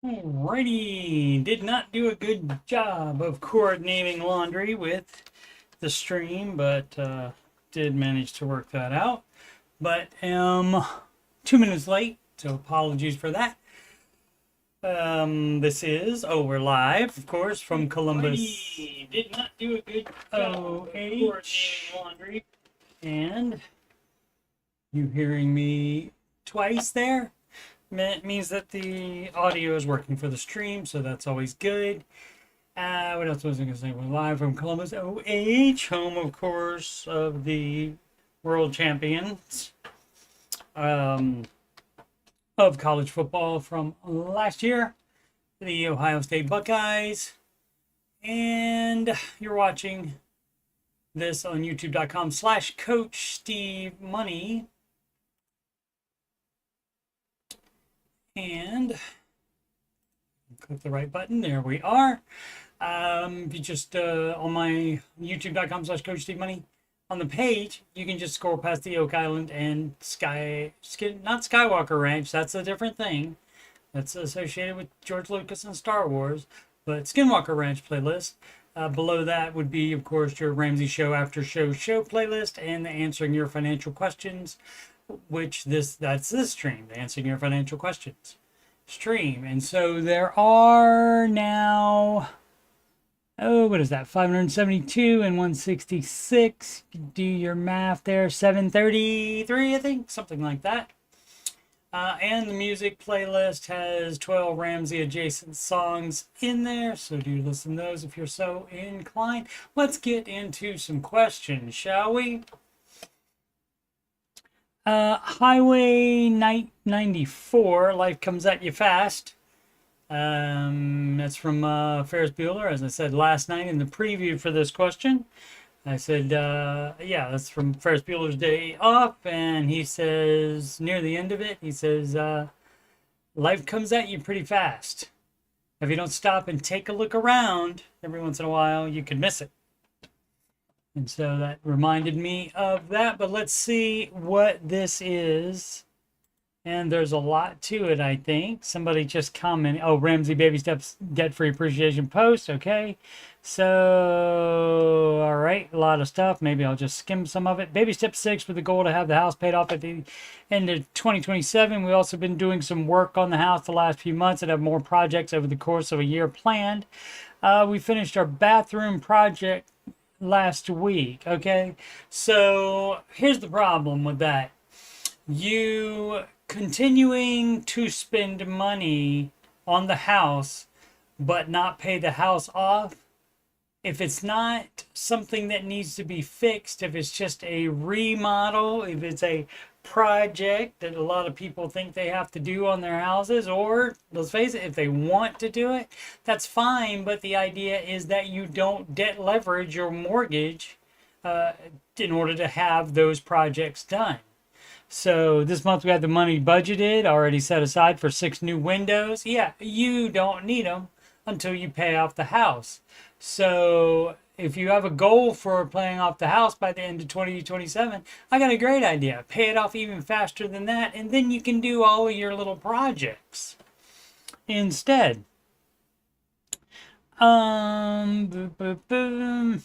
Alrighty, did not do a good job of coordinating laundry with the stream, but did manage to work that out. But am 2 minutes late, so apologies for that. We're live, of course, from Columbus. Alrighty, did not do a good job of coordinating laundry. And you hearing me twice there? Means that the audio is working for the stream, so that's always good. What else was I going to say? We're live from Columbus, OH, home, of course, of the world champions of college football from last year, the Ohio State Buckeyes. And you're watching this on youtube.com/coachstevemoney. And click the right button. There we are. If you just on my youtube.com/coachstevemoney on the page, you can just scroll past the Oak Island and not Skywalker Ranch. That's a different thing. That's associated with George Lucas and Star Wars. But Skinwalker Ranch playlist. Below that would be, of course, your Ramsey Show After Show playlist and the Answering Your Financial Questions, which that's this stream, the Answering Your Financial Questions stream. And so there are now, what is that, 572 and 166. Do your math there, 733, I think, something like that. And the music playlist has 12 Ramsey adjacent songs in there, so do listen to those if you're so inclined. Let's get into some questions, shall we? Highway 94, Life Comes At You Fast. That's from Ferris Bueller, as I said last night in the preview for this question. I said, yeah, that's from Ferris Bueller's Day Off, and he says, near the end of it, he says, life comes at you pretty fast. If you don't stop and take a look around every once in a while, you could miss it. And so that reminded me of that, but let's see what this is. And there's a lot to it, I think. Somebody just commented, oh, Ramsey Baby Steps Debt-Free Appreciation Post, okay. So, all right, a lot of stuff. Maybe I'll just skim some of it. Baby Step 6 with the goal to have the house paid off at the end of 2027. We've also been doing some work on the house the last few months and have more projects over the course of a year planned. We finished our bathroom project last week, okay. So here's the problem with that. You continuing to spend money on the house but not pay the house off, if it's not something that needs to be fixed, if it's just a remodel, if it's a project that a lot of people think they have to do on their houses, or let's face it, if they want to do it, that's fine. But the idea is that you don't debt leverage your mortgage in order to have those projects done. So this month we had the money budgeted, already set aside for 6 new windows. Yeah, you don't need them until you pay off the house. So if you have a goal for paying off the house by the end of 2027, I got a great idea. Pay it off even faster than that, and then you can do all of your little projects instead. Boom, boom, boom.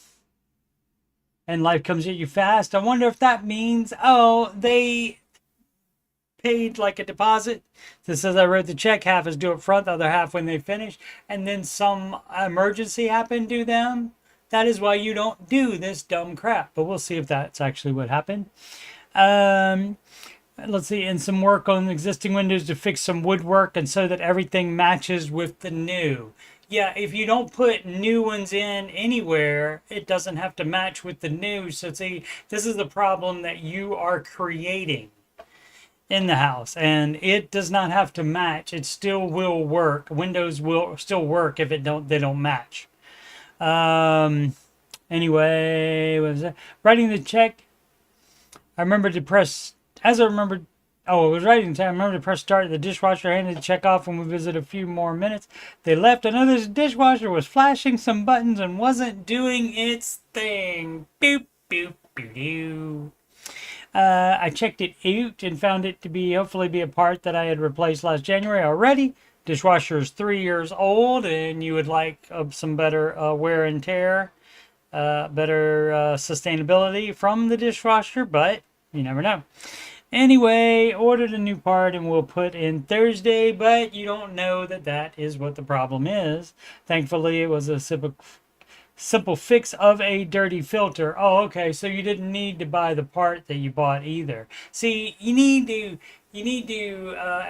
And life comes at you fast. I wonder if that means, oh, they paid like a deposit. This says I wrote the check, half is due up front, the other half when they finish, and then some emergency happened to them. That is why you don't do this dumb crap. But we'll see if that's actually what happened. Let's see, and some work on existing windows to fix some woodwork and so that everything matches with the new. Yeah, if you don't put new ones in anywhere, it doesn't have to match with the new. So see, this is the problem that you are creating in the house, and it does not have to match. It still will work. Windows will still work if they don't match. Anyway, what was that? Writing the check. I remember to press, as I remembered, oh, it was writing time. I remember to press start. The dishwasher handed the check off when we visited a few more minutes. They left. I noticed the dishwasher was flashing some buttons and wasn't doing its thing. Boop, boop, boop, doo. I checked it out and found it to be hopefully be a part that I had replaced last January already. dishwasher is 3 years old and you would like some better wear and tear, better sustainability from the dishwasher, but you never know. Anyway, ordered a new part and we'll put in Thursday, but you don't know that that is what the problem is. Thankfully, it was a simple fix of a dirty filter. Oh, okay, so you didn't need to buy the part that you bought either. See, you need to,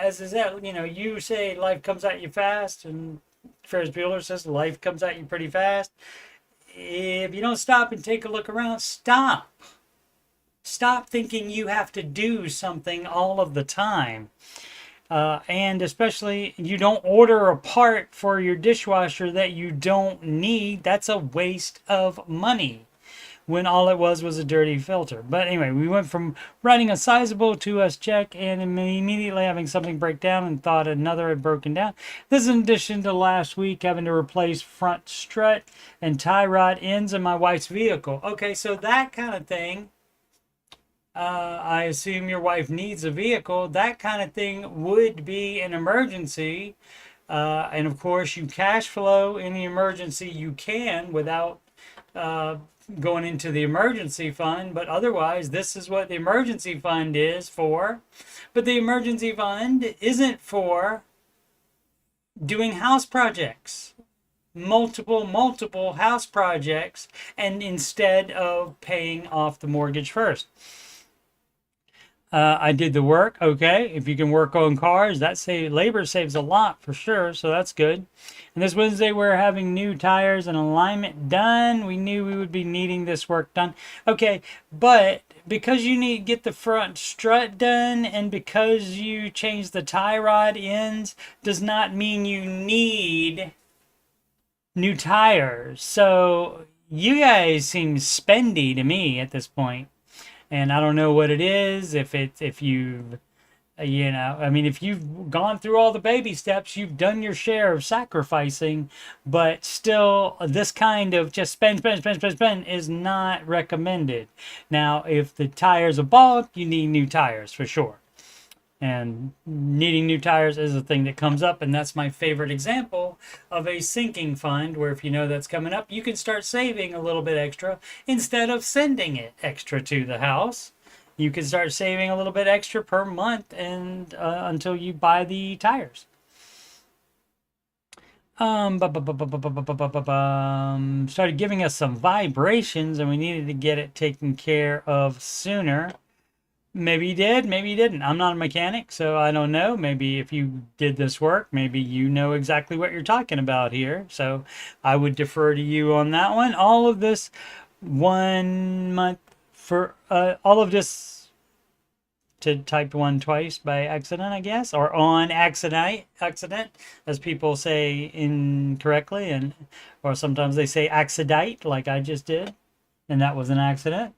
as is that, you say life comes at you fast, and Ferris Bueller says life comes at you pretty fast. If you don't stop and take a look around, stop. Stop thinking you have to do something all of the time. And especially, you don't order a part for your dishwasher that you don't need. That's a waste of money when all it was a dirty filter. But anyway, we went from writing a sizable to us check and immediately having something break down and thought another had broken down. This is in addition to last week having to replace front strut and tie rod ends in my wife's vehicle. Okay, so that kind of thing. I assume your wife needs a vehicle. That kind of thing would be an emergency. And of course, you cash flow in the emergency you can without going into the emergency fund. But otherwise, this is what the emergency fund is for. But the emergency fund isn't for doing house projects. Multiple house projects, and instead of paying off the mortgage first. I did the work. Okay, if you can work on cars, labor saves a lot for sure, so that's good. And this Wednesday we're having new tires and alignment done. We knew we would be needing this work done. Okay, but because you need to get the front strut done and because you changed the tie rod ends does not mean you need new tires. So you guys seem spendy to me at this point. And I don't know what it is, if you've gone through all the baby steps, you've done your share of sacrificing, but still this kind of just spend is not recommended. Now, if the tires are bald, you need new tires for sure. And needing new tires is a thing that comes up, and that's my favorite example of a sinking fund, where if you know that's coming up, you can start saving a little bit extra instead of sending it extra to the house. You can start saving a little bit extra per month and until you buy the tires. Started giving us some vibrations, and we needed to get it taken care of sooner. Maybe you did, maybe you didn't. I'm not a mechanic, so I don't know. Maybe if you did this work, maybe you know exactly what you're talking about here. So I would defer to you on that one. All of this 1 month for all of this to type one twice by accident, I guess, or on accident, as people say incorrectly, or sometimes they say accidite, like I just did, and that was an accident.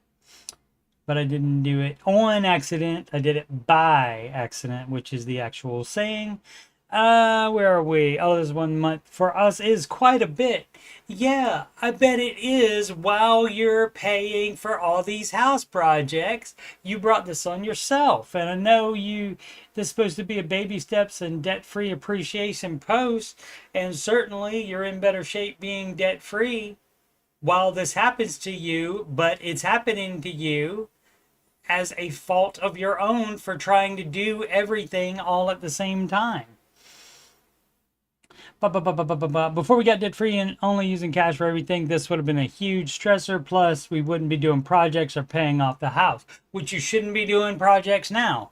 But I didn't do it on accident. I did it by accident, which is the actual saying. Where are we? Oh, this 1 month for us is quite a bit. Yeah, I bet it is. While you're paying for all these house projects, you brought this on yourself. And I know this is supposed to be a baby steps and debt-free appreciation post. And certainly you're in better shape being debt-free while this happens to you, but it's happening to you as a fault of your own for trying to do everything all at the same time. Before we got debt free and only using cash for everything, this would have been a huge stressor. Plus, we wouldn't be doing projects or paying off the house, which you shouldn't be doing projects now.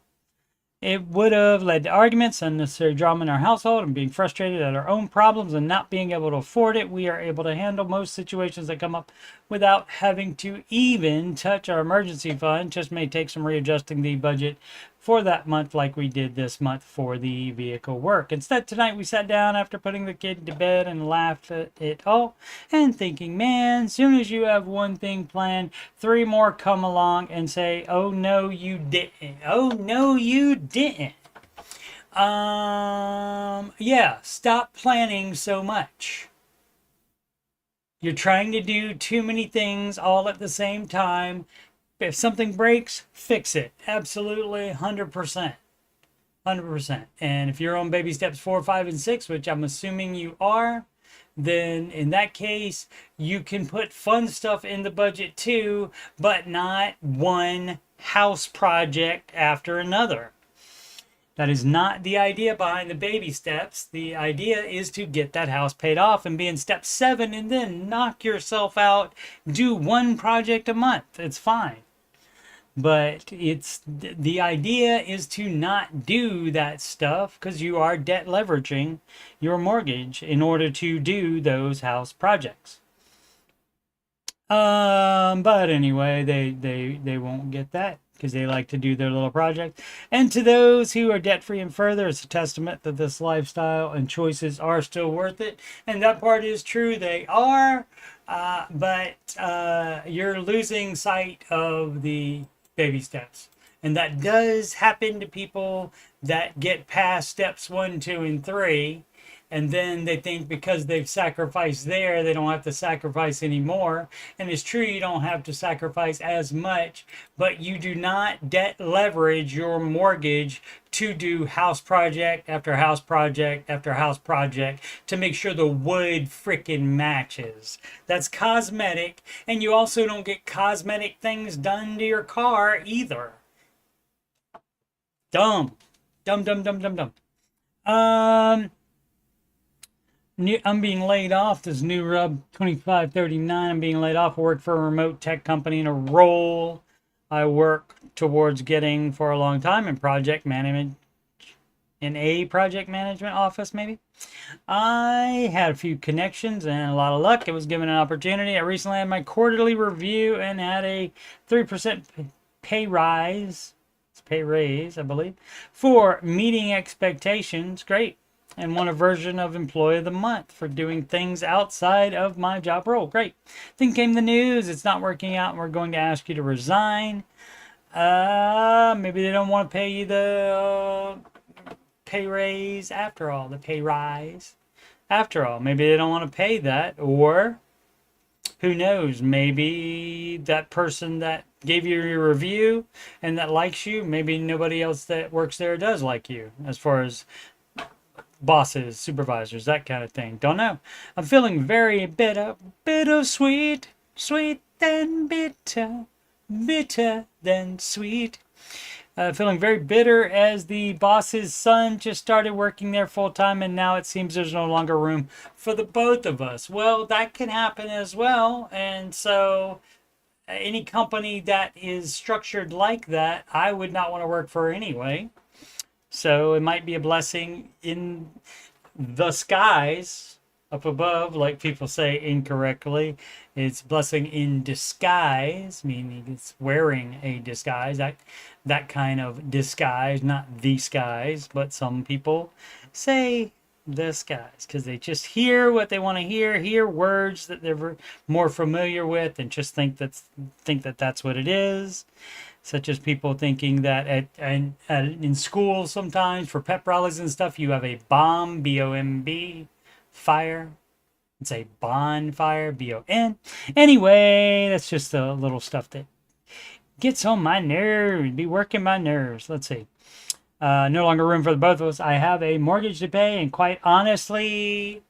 It would have led to arguments, unnecessary drama in our household, and being frustrated at our own problems and not being able to afford it. We are able to handle most situations that come up without having to even touch our emergency fund. Just may take some readjusting the budget for that month like we did this month for the vehicle work. Instead, tonight we sat down after putting the kid to bed and laughed at it all and thinking, man, soon as you have one thing planned, 3 more come along and say, oh no you didn't, oh no you didn't. Yeah, stop planning so much. You're trying to do too many things all at the same time. If something breaks, fix it. Absolutely, 100%. 100%. And if you're on baby steps 4, 5, and 6, which I'm assuming you are, then in that case, you can put fun stuff in the budget too, but not one house project after another. That is not the idea behind the baby steps. The idea is to get that house paid off and be in step 7 and then knock yourself out. Do one project a month. It's fine. But it's the idea is to not do that stuff because you are debt leveraging your mortgage in order to do those house projects. But anyway, they won't get that because they like to do their little project. And to those who are debt free and further, it's a testament that this lifestyle and choices are still worth it. And that part is true, they are. But you're losing sight of the baby steps. And that does happen to people that get past steps 1, 2, and 3. And then they think because they've sacrificed there, they don't have to sacrifice anymore. And it's true, you don't have to sacrifice as much, but you do not debt leverage your mortgage to do house project after house project after house project to make sure the wood frickin' matches. That's cosmetic, and you also don't get cosmetic things done to your car either. Dumb. Dumb, dumb, dumb, dumb, dumb. I'm being laid off. This new Rub 2539. I'm being laid off. I work for a remote tech company in a role I work towards getting for a long time in project management, in a project management office, maybe. I had a few connections and a lot of luck. I was given an opportunity. I recently had my quarterly review and had a 3% pay rise. It's pay raise, I believe, for meeting expectations. Great. And won a version of Employee of the Month for doing things outside of my job role. Great. Then came the news. It's not working out and we're going to ask you to resign. Maybe they don't want to pay you the pay raise after all, the pay rise. After all, maybe they don't want to pay that, or who knows, maybe that person that gave you your review and that likes you, maybe nobody else that works there does like you as far as bosses, supervisors, that kind of thing. Don't know. I'm feeling very bittersweet, sweet than bitter, bitter than sweet. Feeling very bitter as the boss's son just started working there full time and now it seems there's no longer room for the both of us. Well, that can happen as well. And so any company that is structured like that, I would not want to work for anyway. So it might be a blessing in the skies up above, like people say incorrectly. It's blessing in disguise, meaning it's wearing a disguise. That kind of disguise, not the skies, but some people say the skies because they just hear what they want to hear words that they're more familiar with, and just think that that's what it is. Such as people thinking that in school sometimes for pep rallies and stuff, you have a bomb, B-O-M-B, fire. It's a bonfire, B-O-N. Anyway, that's just a little stuff that gets on my nerves, be working my nerves. Let's see. No longer room for the both of us. I have a mortgage to pay, and quite honestly,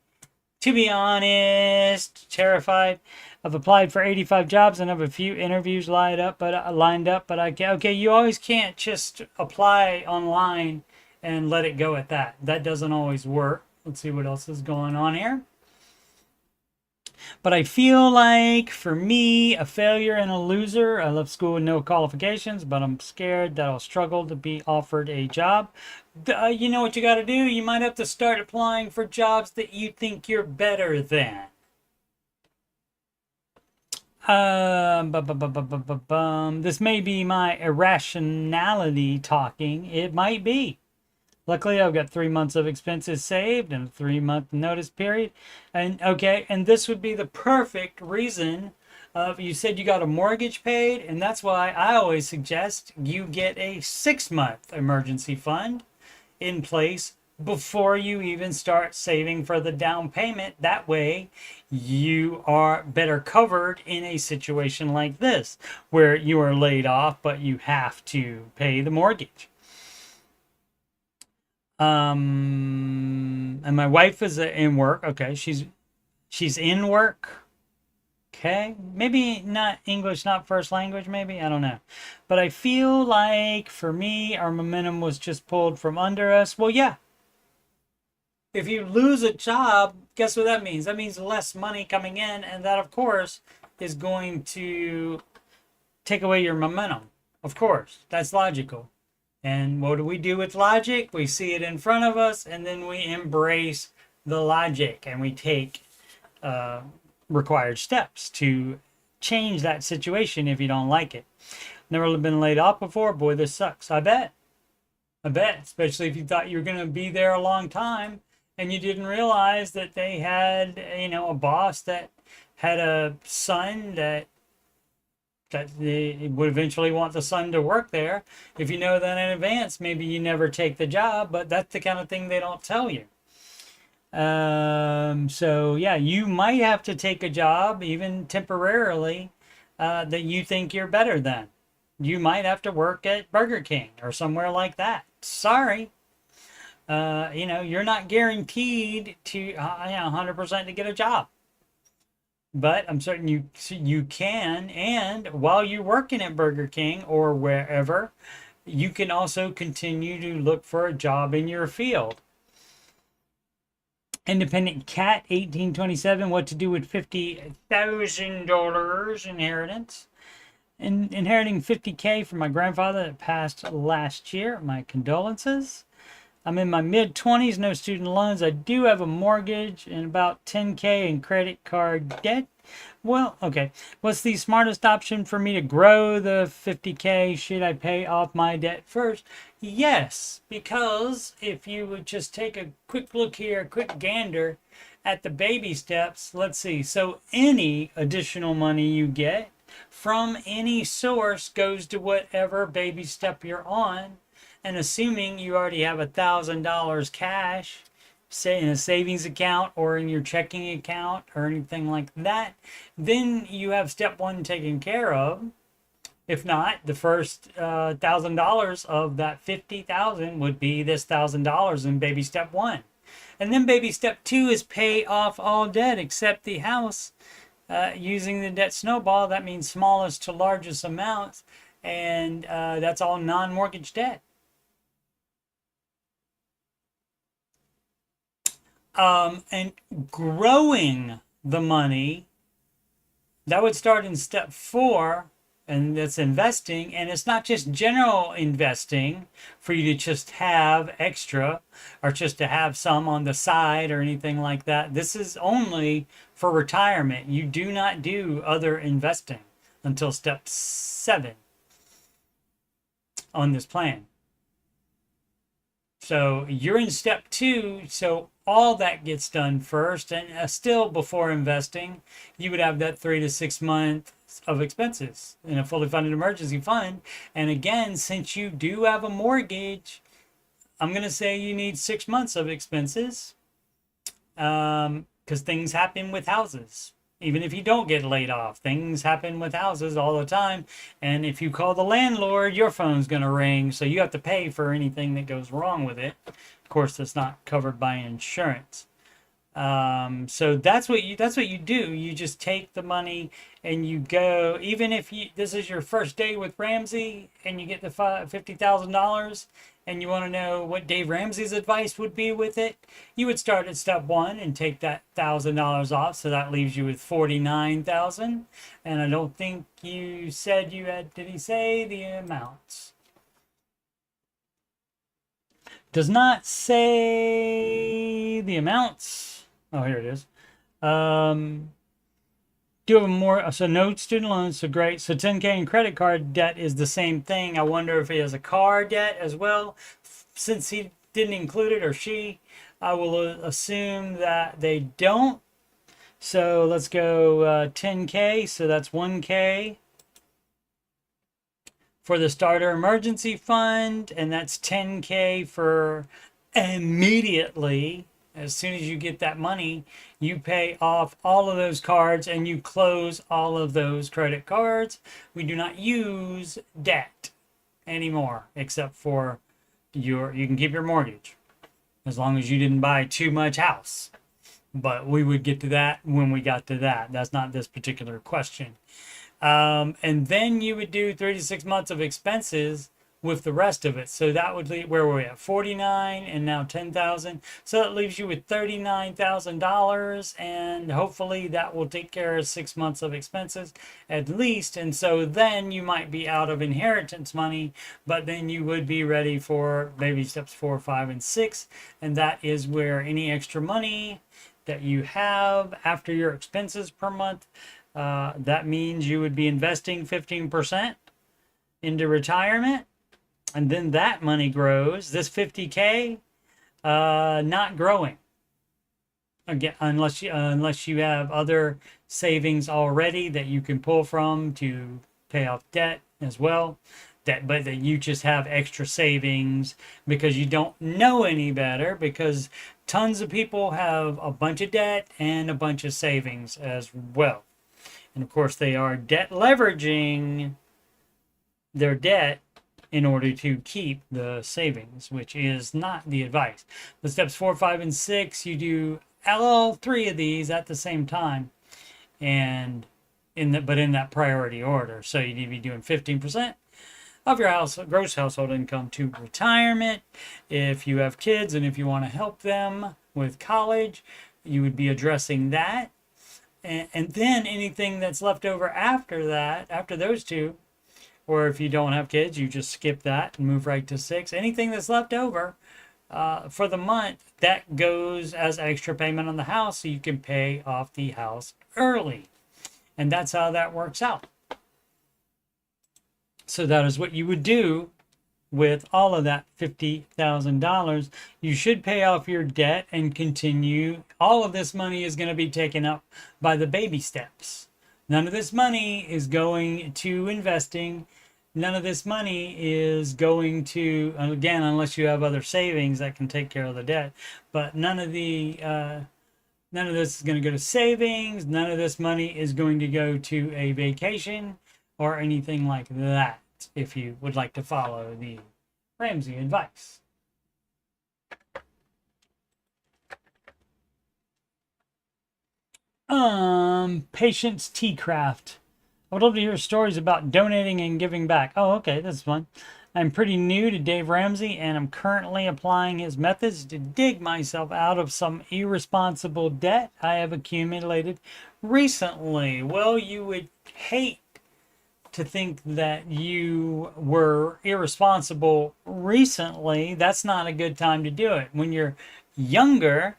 to be honest, terrified. I've applied for 85 jobs and have a few interviews lined up, but I can't. Okay, you always can't just apply online and let it go at that. That doesn't always work. Let's see what else is going on here. But I feel like, for me, a failure and a loser. I left school with no qualifications, but I'm scared that I'll struggle to be offered a job. You know what you got to do? You might have to start applying for jobs that you think you're better than. This may be my irrationality talking. It might be. Luckily, I've got 3 months of expenses saved and a 3-month notice period. And okay, and this would be the perfect reason. You said you got a mortgage paid, and that's why I always suggest you get a 6-month emergency fund in place before you even start saving for the down payment. That way you are better covered in a situation like this where you are laid off but you have to pay the mortgage. And my wife is in work. Okay, she's in work. Okay, maybe not English, not first language, maybe, I don't know. But I feel like for me, our momentum was just pulled from under us. Well, yeah, if you lose a job, guess what that means? That means less money coming in, and that, of course, is going to take away your momentum. Of course, that's logical. And what do we do with logic? We see it in front of us, and then we embrace the logic, and we take uh, required steps to change that situation if you don't like it. Never been laid off before? Boy, this sucks. I bet. I bet. Especially if you thought you were going to be there a long time and you didn't realize that they had, a boss that had a son that they would eventually want the son to work there. If you know that in advance, maybe you never take the job, but that's the kind of thing they don't tell you. So yeah, you might have to take a job, even temporarily, that you think you're better than. You might have to work at Burger King or somewhere like that. Sorry. You're not guaranteed to 100% to get a job. But I'm certain you can, and while you're working at Burger King or wherever, you can also continue to look for a job in your field. Independent Cat 1827, what to do with $50,000 inheritance. Inheriting 50K from my grandfather that passed last year. My condolences. I'm in my mid-20s, no student loans. I do have a mortgage and about 10K in credit card debt. Well, okay. What's the smartest option for me to grow the 50K? Should I pay off my debt first? Yes, because if you would just take a quick look here, a quick gander at the baby steps, let's see. So any additional money you get from any source goes to whatever baby step you're on. And assuming you already have $1,000 cash, say in a savings account or in your checking account or anything like that, then you have step one taken care of. If not, the first $1,000 of that 50,000 would be this $1,000 in baby step one. And then baby step two is pay off all debt except the house using the debt snowball. That means smallest to largest amounts. And that's all non-mortgage debt. And growing the money, that would start in step 4, and that's investing. And it's not just general investing for you to just have extra or just to have some on the side or anything like that. This is only for retirement. You do not do other investing until step 7 on this plan. So you're in step 2, so all that gets done first, and still before investing, you would have that 3 to 6 months of expenses in a fully funded emergency fund. And again, since you do have a mortgage, I'm going to say you need 6 months of expenses because things happen with houses. Even if you don't get laid off, things happen with houses all the time. And if you call the landlord, your phone's going to ring. So you have to pay for anything that goes wrong with it. Of course, that's not covered by insurance. So that's what you do. You just take the money and you go, even if this is your first day with Ramsey and you get the $50,000 and you want to know what Dave Ramsey's advice would be with it, you would start at step 1 and take that $1,000 off. So that leaves you with $49,000. And I don't think you said you had, did he say the amounts? Does not say the amounts. Oh, here it is. Do have more, so no student loans, so great. So 10K in credit card debt is the same thing. I wonder if he has a car debt as well. Since he didn't include it, or she, I will assume that they don't. So let's go 10K, so that's 1K for the starter emergency fund, and that's 10K for immediately. As soon as you get that money, you pay off all of those cards and you close all of those credit cards. We do not use debt anymore, except for you can keep your mortgage. as long as you didn't buy too much house. But we would get to that when we got to that. That's not this particular question. And then you would do 36 months of expenses with the rest of it. So that would leave, where were we at? 49 and now 10,000. So that leaves you with $39,000, and hopefully that will take care of 6 months of expenses at least. And so then you might be out of inheritance money, but then you would be ready for baby steps 4, 5, and 6. And that is where any extra money that you have after your expenses per month, that means you would be investing 15% into retirement, and then that money grows. This 50K, not growing again unless you have other savings already that you can pull from to pay off debt as well. But that you just have extra savings because you don't know any better, because tons of people have a bunch of debt and a bunch of savings as well. And of course, they are debt leveraging their debt in order to keep the savings, which is not the advice. The steps 4, 5, and 6, you do all 3 of these at the same time, and in that priority order. So you need to be doing 15% of your gross household income to retirement. If you have kids and if you want to help them with college, you would be addressing that. And then anything that's left over after that, after those 2, or if you don't have kids, you just skip that and move right to 6. Anything that's left over for the month, that goes as extra payment on the house, so you can pay off the house early. And that's how that works out. So that is what you would do with all of that $50,000. You should pay off your debt and continue. All of this money is going to be taken up by the baby steps. None of this money is going to investing. None of this money is going to, again, unless you have other savings that can take care of the debt. But none of this is going to go to savings. None of this money is going to go to a vacation or anything like that, if you would like to follow the Ramsey advice. Patience Tea Craft. I would love to hear stories about donating and giving back. Oh, okay, that's fun. I'm pretty new to Dave Ramsey, and I'm currently applying his methods to dig myself out of some irresponsible debt I have accumulated recently. Well, you would hate to think that you were irresponsible recently. That's not a good time to do it. When you're younger,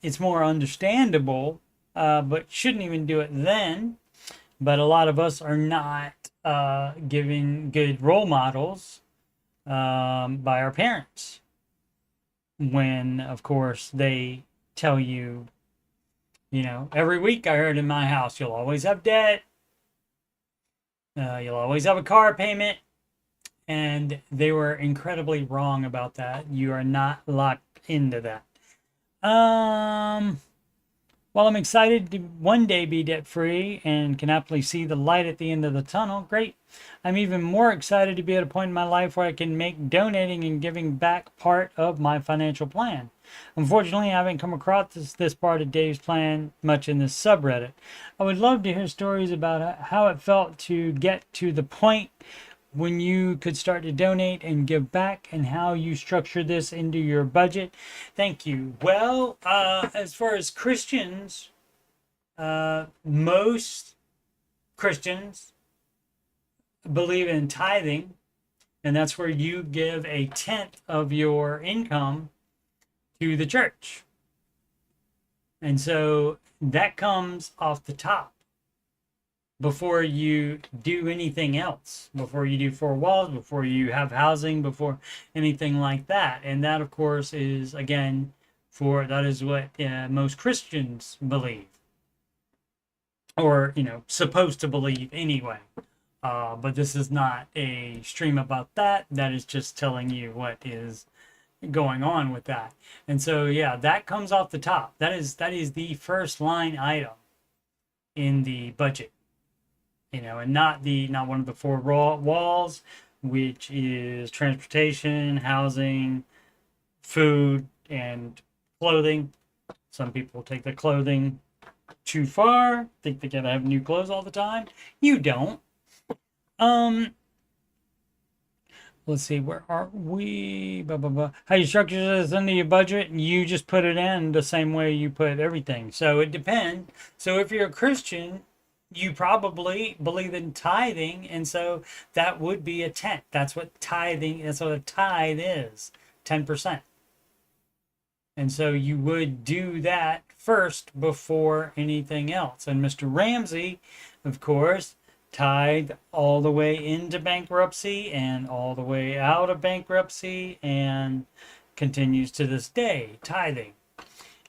it's more understandable, but shouldn't even do it then. But a lot of us are not giving good role models by our parents, when, of course, they tell you, every week I heard in my house, you'll always have debt. You'll always have a car payment. And they were incredibly wrong about that. You are not locked into that. Well, I'm excited to one day be debt-free and can happily see the light at the end of the tunnel. Great. I'm even more excited to be at a point in my life where I can make donating and giving back part of my financial plan. Unfortunately, I haven't come across this part of Dave's plan much in this subreddit. I would love to hear stories about how it felt to get to the point when you could start to donate and give back, and how you structure this into your budget. Thank you. Well, as far as Christians, most Christians believe in tithing, and that's where you give 1/10 of your income to the church. And so that comes off the top before you do anything else, before you do 4 walls, before you have housing, before anything like that. And that, of course, is, again, that is what most Christians believe, or supposed to believe anyway. But this is not a stream about that. That is just telling you what is going on with that. And so, yeah, that comes off the top. That is the first line item in the budget. And not one of the 4 walls, which is transportation, housing, food, and clothing. Some people take the clothing too far, think they gotta have new clothes all the time. You don't. Um, let's see, where are we? Blah, blah, blah. How you structure this into your budget, you just put it in the same way you put everything. So it depends. So if you're a Christian, you probably believe in tithing, and so that would be a tenth. That's what a tithe is, 10%. And so you would do that first before anything else. And Mr. Ramsey, of course, tithed all the way into bankruptcy and all the way out of bankruptcy and continues to this day tithing.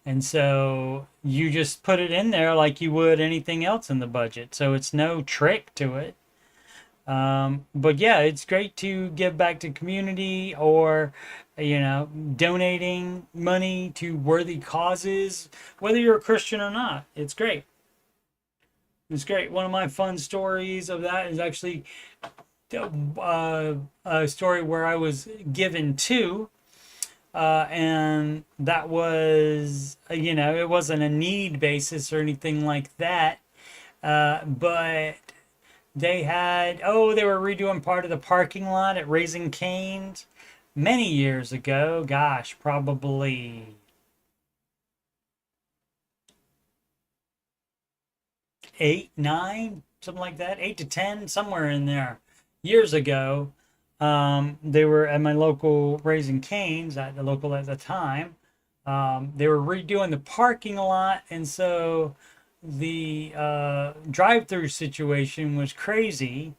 And so you just put it in there like you would anything else in the budget. So it's no trick to it. But yeah, it's great to give back to community, or donating money to worthy causes, whether you're a Christian or not. It's great. It's great. One of my fun stories of that is actually a story where I was given to, and that was, it wasn't a need basis or anything like that, but they were redoing part of the parking lot at Raising Cane's many years ago. Gosh, probably 8, 9, something like that, 8 to 10, somewhere in there, years ago. They were at my local Raising Cane's, at the local at the time. They were redoing the parking lot, and so the drive-through situation was crazy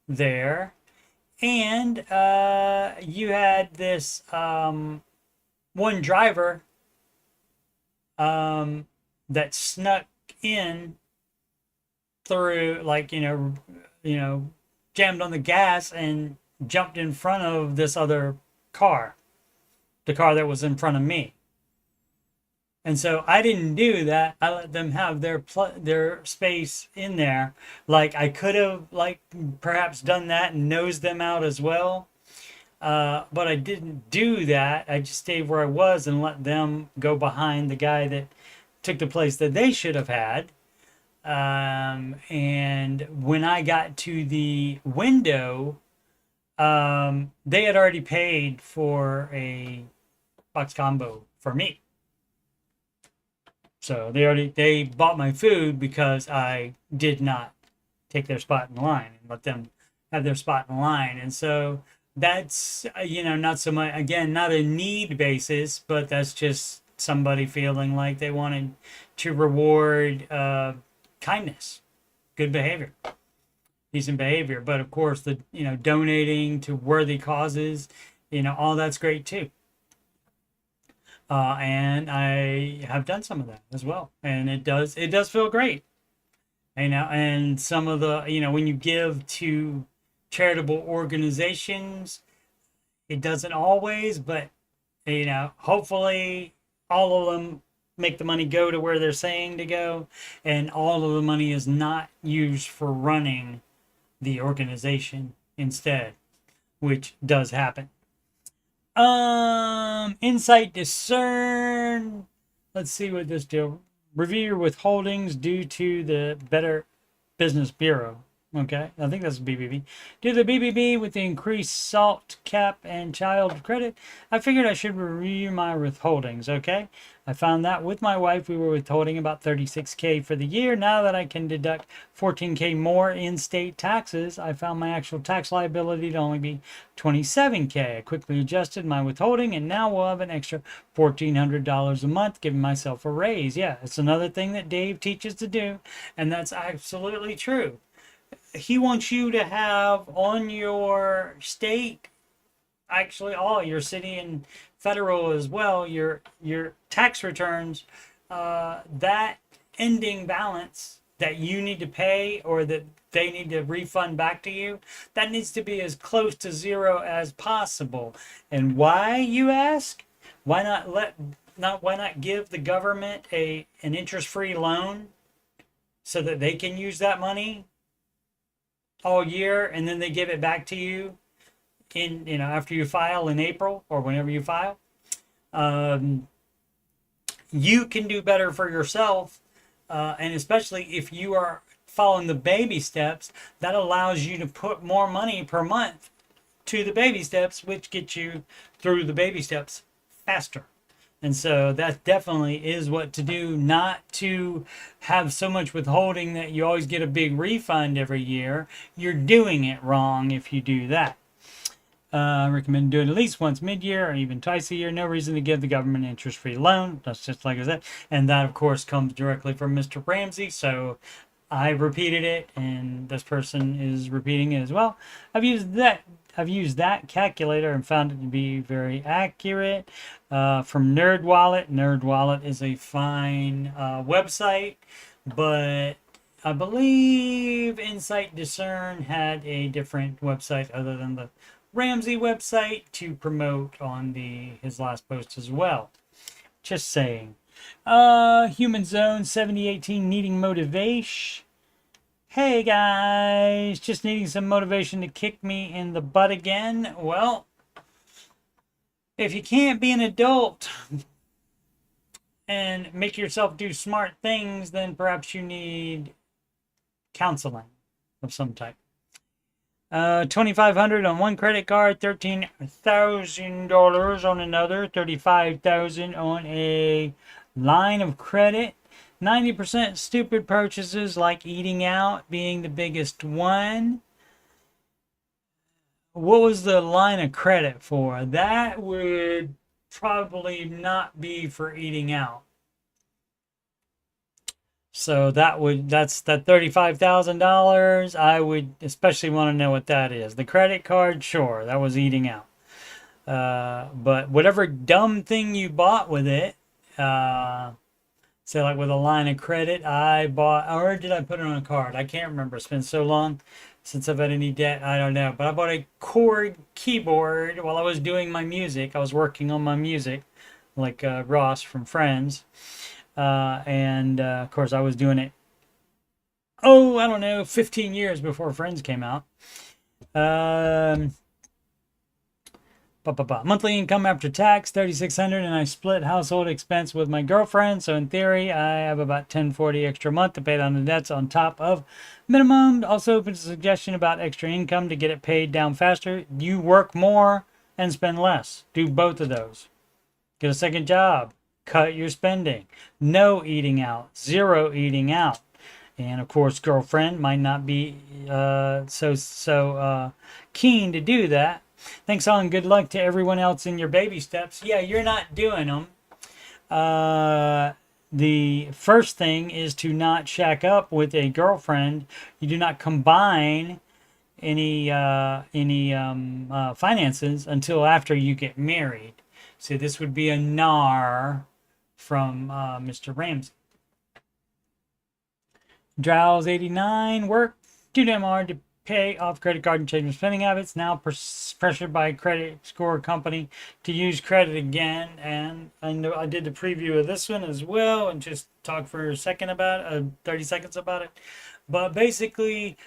there. And you had this one driver that snuck in through, like, jammed on the gas and jumped in front of this other car, the car that was in front of me. And so I didn't do that. I let them have their space in there. Like, I could have, like, perhaps done that and nosed them out as well. But I didn't do that. I just stayed where I was and let them go behind the guy that took the place that they should have had. And when I got to the window, they had already paid for a box combo for me. So they bought my food because I did not take their spot in line and let them have their spot in line. And so that's, not so much, again, not a need basis, but that's just somebody feeling like they wanted to reward kindness, good behavior, decent behavior. But of course, the donating to worthy causes, all that's great too. And I have done some of that as well, and it does feel great. And some of the, when you give to charitable organizations, it doesn't always, but hopefully all of them make the money go to where they're saying to go, and all of the money is not used for running the organization instead, which does happen. Insight discern. Let's see what this deal. Review your withholdings due to the Better Business Bureau. Okay, I think that's BBB. Due to the BBB with the increased SALT cap and child credit, I figured I should review my withholdings. Okay, I found that with my wife, we were withholding about $36K for the year. Now that I can deduct $14K more in state taxes, I found my actual tax liability to only be $27K. I quickly adjusted my withholding, and now we'll have an extra $1,400 a month, giving myself a raise. Yeah, it's another thing that Dave teaches to do, and that's absolutely true. He wants you to have on your state, actually all your city and federal as well, your tax returns, that ending balance that you need to pay or that they need to refund back to you, that needs to be as close to zero as possible. And why, you ask? Why not give the government an interest-free loan so that they can use that money all year, and then they give it back to you in after you file in April or whenever you file? You can do better for yourself, and especially if you are following the baby steps, that allows you to put more money per month to the baby steps, which gets you through the baby steps faster. And so that definitely is what to do, not to have so much withholding that you always get a big refund every year. You're doing it wrong if you do that. I recommend doing it at least once mid-year or even twice a year. No reason to give the government interest-free loan. That's just like I said. And that, of course, comes directly from Mr. Ramsey. So I repeated it, and this person is repeating it as well. I've used that calculator and found it to be very accurate. From NerdWallet. NerdWallet is a fine website, but I believe Insight Discern had a different website other than the Ramsey website to promote on his last post as well. Just saying. Human Zone 7018 needing motivation. Hey guys, just needing some motivation to kick me in the butt again. Well, if you can't be an adult and make yourself do smart things, then perhaps you need counseling of some type. $2,500 on one credit card, $13,000 on another, $35,000 on a line of credit. 90% stupid purchases like eating out being the biggest one. What was the line of credit for? That would probably not be for eating out. So that's that $35,000. I would especially want to know what that is. The credit card, sure, that was eating out. But whatever dumb thing you bought with it, say like with a line of credit, I bought, or did I put it on a card? I can't remember. It's been so long since I've had any debt. I don't know. But I bought a cord keyboard while I was doing my music. I was working on my music, like Ross from Friends. Of course, I was doing it, I don't know, 15 years before Friends came out. Monthly income after tax, $3,600, and I split household expense with my girlfriend. So in theory, I have about $1,040 extra a month to pay down the debts on top of minimum. Also, open a suggestion about extra income to get it paid down faster. You work more and spend less. Do both of those. Get a second job. Cut your spending. No eating out. Zero eating out. And of course, girlfriend might not be so keen to do that. Thanks all and good luck to everyone else in your baby steps. Yeah, you're not doing them. The first thing is to not shack up with a girlfriend. You do not combine any finances until after you get married. So this would be a NAR from Mr. Ramsey. Drowse 89, work too damn hard to pay off credit card and change my spending habits. Now pressured by a credit score company to use credit again. And I know I did the preview of this one as well and just talk for a second about it, 30 seconds about it. But basically,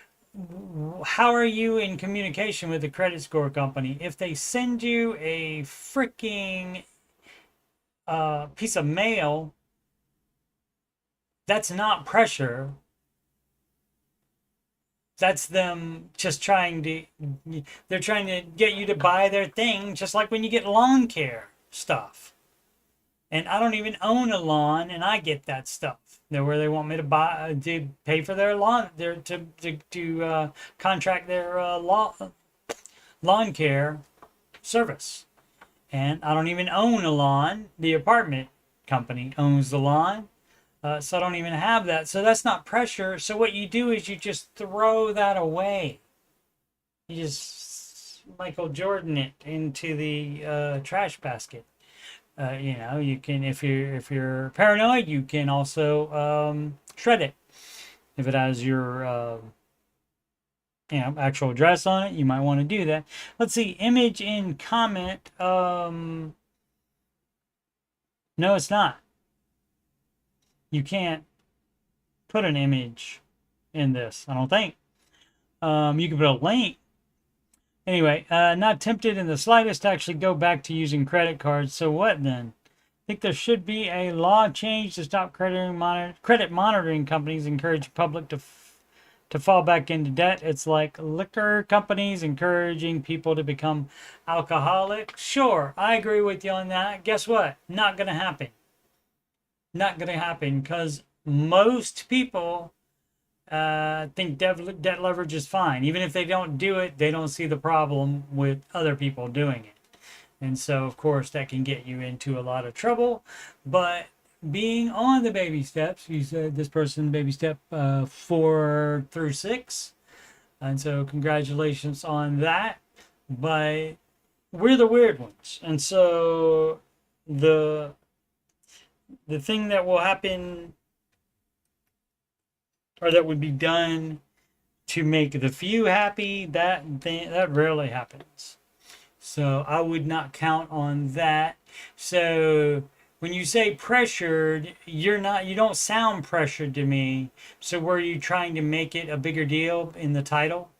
how are you in communication with the credit score company? If they send you a freaking piece of mail, that's not pressure. That's them just they're trying to get you to buy their thing, just like when you get lawn care stuff. And I don't even own a lawn, and I get that stuff. They're where they want me to pay for their lawn, to contract their lawn care service. And I don't even own a lawn. The apartment company owns the lawn. So I don't even have that. So that's not pressure. So what you do is you just throw that away. You just Michael Jordan it into the trash basket. You can, if you're paranoid, you can also shred it. If it has your actual address on it, you might want to do that. Let's see, image in comment. No, it's not. You can't put an image in this, I don't think. You can put a link. Anyway, not tempted in the slightest to actually go back to using credit cards. So what then? think there should be a law change to stop credit monitoring companies encourage public to fall back into debt. It's like liquor companies encouraging people to become alcoholics. Sure, I agree with you on that. Guess what? Not going to happen. Not going to happen because most people think debt leverage is fine. Even if they don't do it, they don't see the problem with other people doing it. And so, of course, that can get you into a lot of trouble. But being on the baby steps, you said this person baby step 4 through 6. And so congratulations on that. But we're the weird ones. And so the thing that will happen, or that would be done to make the few happy, that rarely happens. So I would not count on that. So when you say pressured, you don't sound pressured to me. So were you trying to make it a bigger deal in the title?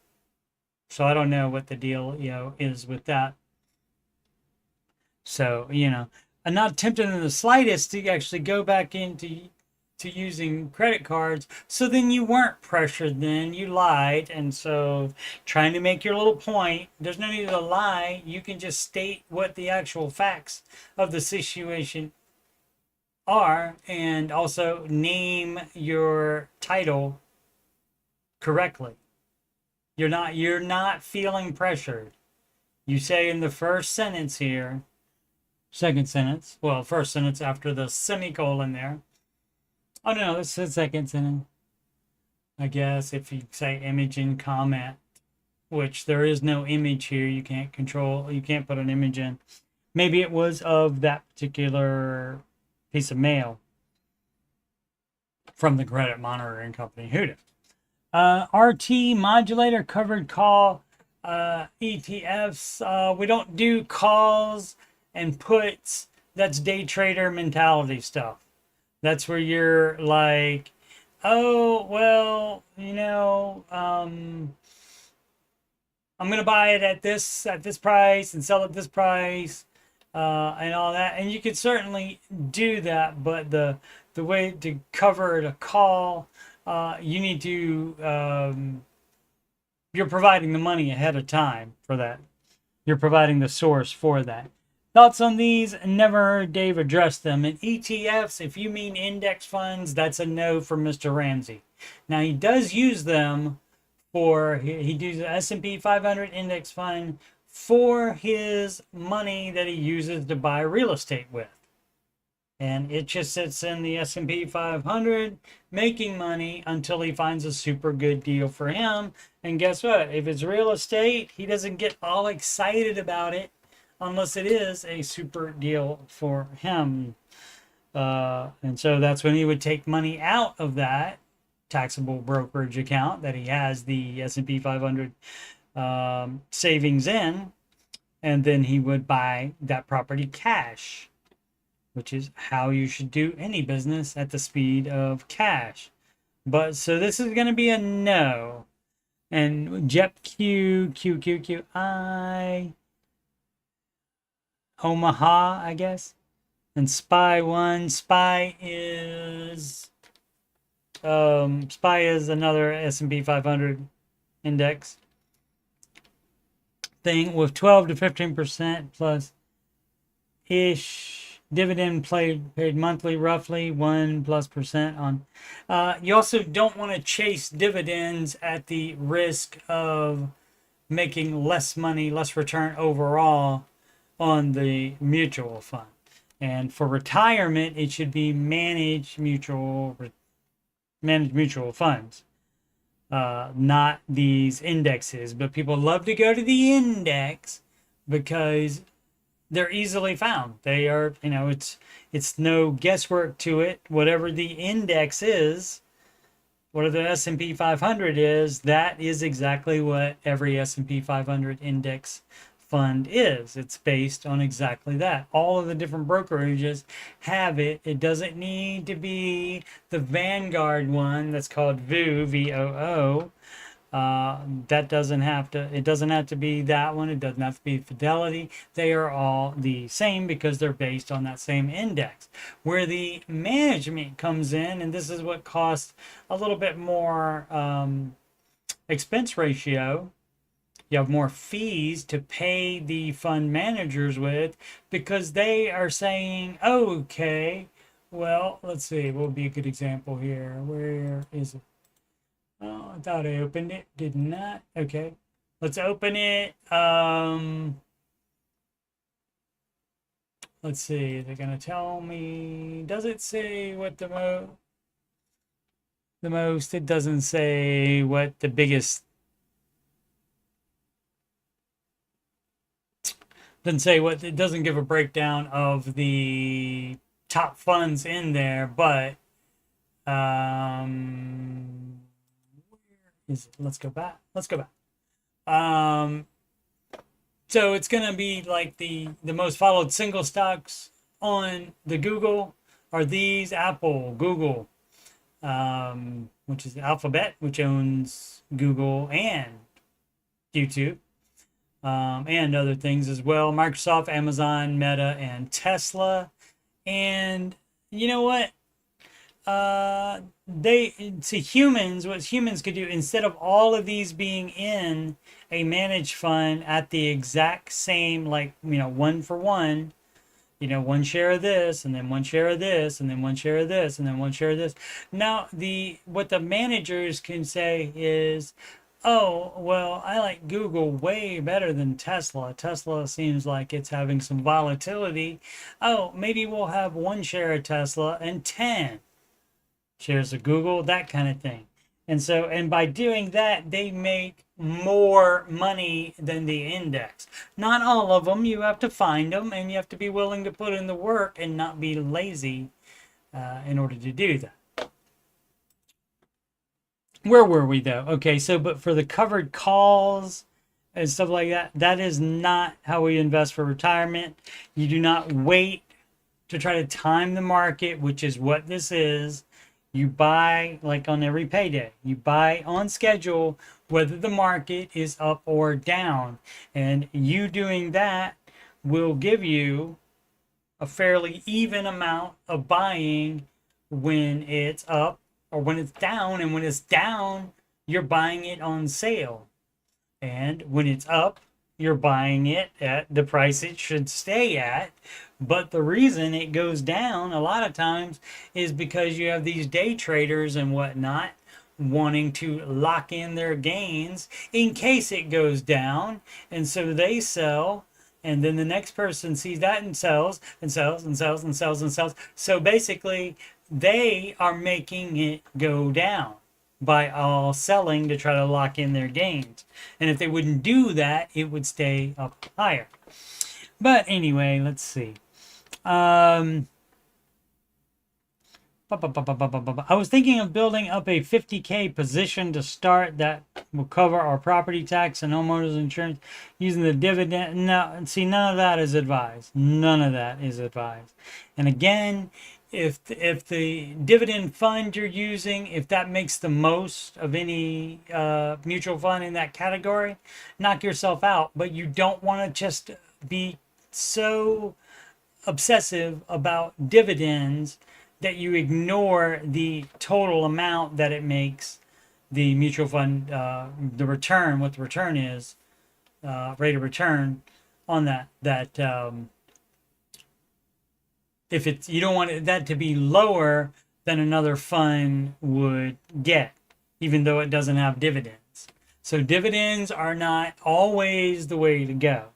So I don't know what the deal, is with that. So, I'm not tempted in the slightest to actually go back into using credit cards. So then you weren't pressured, then you lied. And so trying to make your little point, there's no need to lie. You can just state what the actual facts of the situation are, and also name your title correctly. You're not feeling pressured. You say in the first sentence here, second sentence, well, first sentence after the semicolon there. Oh no, this is the second sentence. I guess if you say image and comment, which there is no image here, you can't put an image in. Maybe it was of that particular piece of mail from the credit monitoring company. Who knows? RT modulator covered call ETFs. We don't do calls and puts. That's day trader mentality stuff. That's where you're like, oh, well, I'm going to buy it at this price and sell it this price, and all that. And you could certainly do that, but the way to cover a call, you need to, you're providing the money ahead of time for that. You're providing the source for that. Thoughts on these? Never heard Dave address them. And ETFs, if you mean index funds, that's a no for Mr. Ramsey. Now, he does use them for, he does the S&P 500 index fund for his money that he uses to buy real estate with. And it just sits in the S&P 500 making money until he finds a super good deal for him. And guess what? If it's real estate, he doesn't get all excited about it unless it is a super deal for him. And so that's when he would take money out of that taxable brokerage account that he has the S&P 500 savings in, and then he would buy that property cash, which is how you should do any business, at the speed of cash. But so this is going to be a no. And JepQQQI, Omaha, I guess. And Spy1. Spy is another S&P 500 index thing with 12 to 15% plus ish dividend paid monthly, roughly 1+% on. You also don't want to chase dividends at the risk of making less money, less return overall on the mutual fund. And for retirement, it should be managed mutual funds, not these indexes. But people love to go to the index because they're easily found. They are, it's no guesswork to it. Whatever the index is, whatever the S&P 500 is, that is exactly what every S&P 500 index fund is. It's based on exactly that. All of the different brokerages have it. It doesn't need to be the Vanguard one that's called VOO, VOO. That doesn't have to, it doesn't have to be that one. It doesn't have to be Fidelity. They are all the same because they're based on that same index. Where the management comes in, and this is what costs a little bit more expense ratio. You have more fees to pay the fund managers with because they are saying, okay, well, let's see, what would be a good example here? Where is it? Oh, I thought I opened it. Did not. Okay. Let's open it. Let's see. They're going to tell me. Does it say what the most? It doesn't say what the biggest. Doesn't say what. It doesn't give a breakdown of the top funds in there, but is it? Let's go back. Let's go back. So it's gonna be like the most followed single stocks on the Google are these: Apple, Google, which is Alphabet, which owns Google and YouTube, and other things as well. Microsoft, Amazon, Meta, and Tesla. And you know what? They see humans, what humans could do instead of all of these being in a managed fund at the exact same, like, one for one, one share of this and then one share of this and then one share of this and then one share of this. Now, what the managers can say is, oh, well, I like Google way better than Tesla. Tesla seems like it's having some volatility. Oh, maybe we'll have one share of Tesla and 10 shares of Google, that kind of thing. And so, and by doing that, they make more money than the index. Not all of them. You have to find them, and you have to be willing to put in the work and not be lazy in order to do that. Where were we though? Okay, so but for the covered calls and stuff like that, that is not how we invest for retirement. You do not wait to try to time the market, which is what this is. You buy like on every payday. You buy on schedule whether the market is up or down. And you doing that will give you a fairly even amount of buying when it's up or when it's down. And when it's down, you're buying it on sale. And when it's up, you're buying it at the price it should stay at. But the reason it goes down a lot of times is because you have these day traders and whatnot wanting to lock in their gains in case it goes down. And so they sell, and then the next person sees that and sells and sells and sells and sells and sells. So basically, they are making it go down by all selling to try to lock in their gains. And if they wouldn't do that, it would stay up higher. But anyway, let's see. I was thinking of building up a 50K position to start that will cover our property tax and homeowners insurance using the dividend. No, see, none of that is advised. None of that is advised. And again, if the dividend fund you're using, if that makes the most of any mutual fund in that category, knock yourself out. But you don't want to just be so obsessive about dividends that you ignore the total amount that it makes the mutual fund, the return, what the return is, rate of return on that if it's, you don't want that to be lower than another fund would get, even though it doesn't have dividends. So dividends are not always the way to go.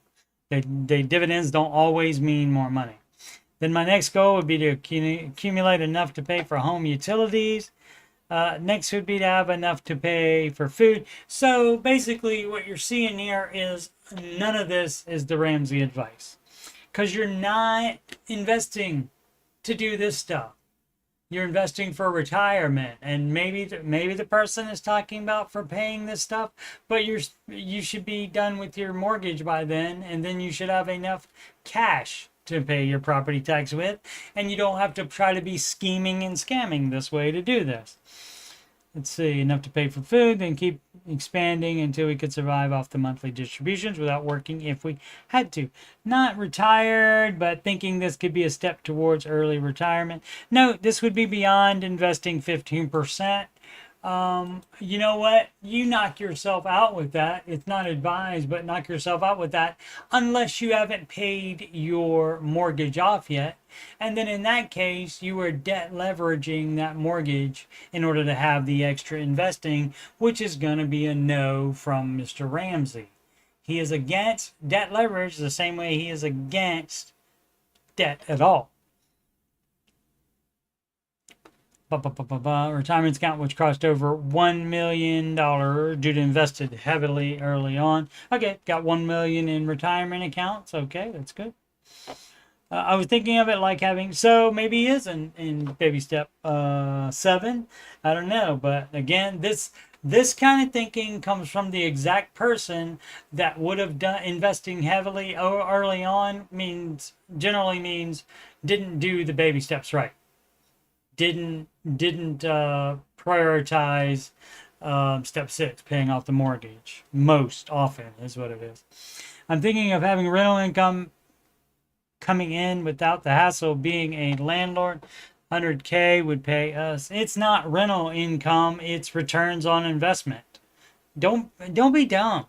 Dividends don't always mean more money. Then my next goal would be to accumulate enough to pay for home utilities. Next would be to have enough to pay for food. So basically what you're seeing here is none of this is the Ramsey advice. Because you're not investing to do this stuff. You're investing for retirement, and maybe the person is talking about for paying this stuff, but you should be done with your mortgage by then, and then you should have enough cash to pay your property tax with, and you don't have to try to be scheming and scamming this way to do this. let's see, enough to pay for food, then keep expanding until we could survive off the monthly distributions without working if we had to. Not retired, but thinking this could be a step towards early retirement. No, this would be beyond investing 15%. You know what? You knock yourself out with that. It's not advised, but knock yourself out with that unless you haven't paid your mortgage off yet. And then in that case, you are debt leveraging that mortgage in order to have the extra investing, which is going to be a no from Mr. Ramsey. He is against debt leverage the same way he is against debt at all. Retirement account which cost over $1 million due to invested heavily early on. Okay, got $1 million in retirement accounts. Okay, that's good. I was thinking of it like having, so maybe he is in baby step 7. I don't know, but again, this kind of thinking comes from the exact person that would have done investing heavily early on. Generally means didn't do the baby steps right. Didn't prioritize step 6, paying off the mortgage. Most often is what it is. I'm thinking of having rental income coming in without the hassle of being a landlord. 100K would pay us. It's not rental income, it's returns on investment. Don't be dumb.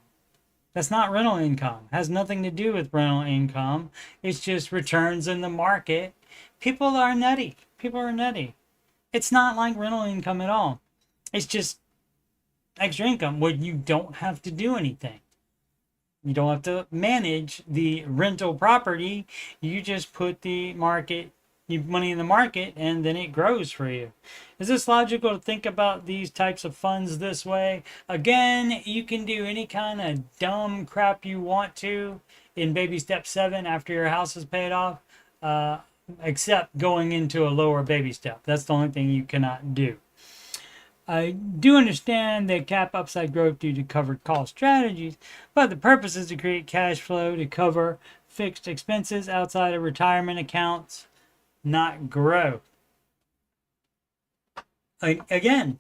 That's not rental income. It has nothing to do with rental income. It's just returns in the market. People are nutty. It's not like rental income at all. It's just extra income where you don't have to do anything. You don't have to manage the rental property. You just put the money in the market and then it grows for you. Is this logical to think about these types of funds this way? Again, you can do any kind of dumb crap you want to in baby step 7 after your house is paid off. Except going into a lower baby step. That's the only thing you cannot do. I do understand that cap upside growth due to covered call strategies, but the purpose is to create cash flow to cover fixed expenses outside of retirement accounts, not growth. Again,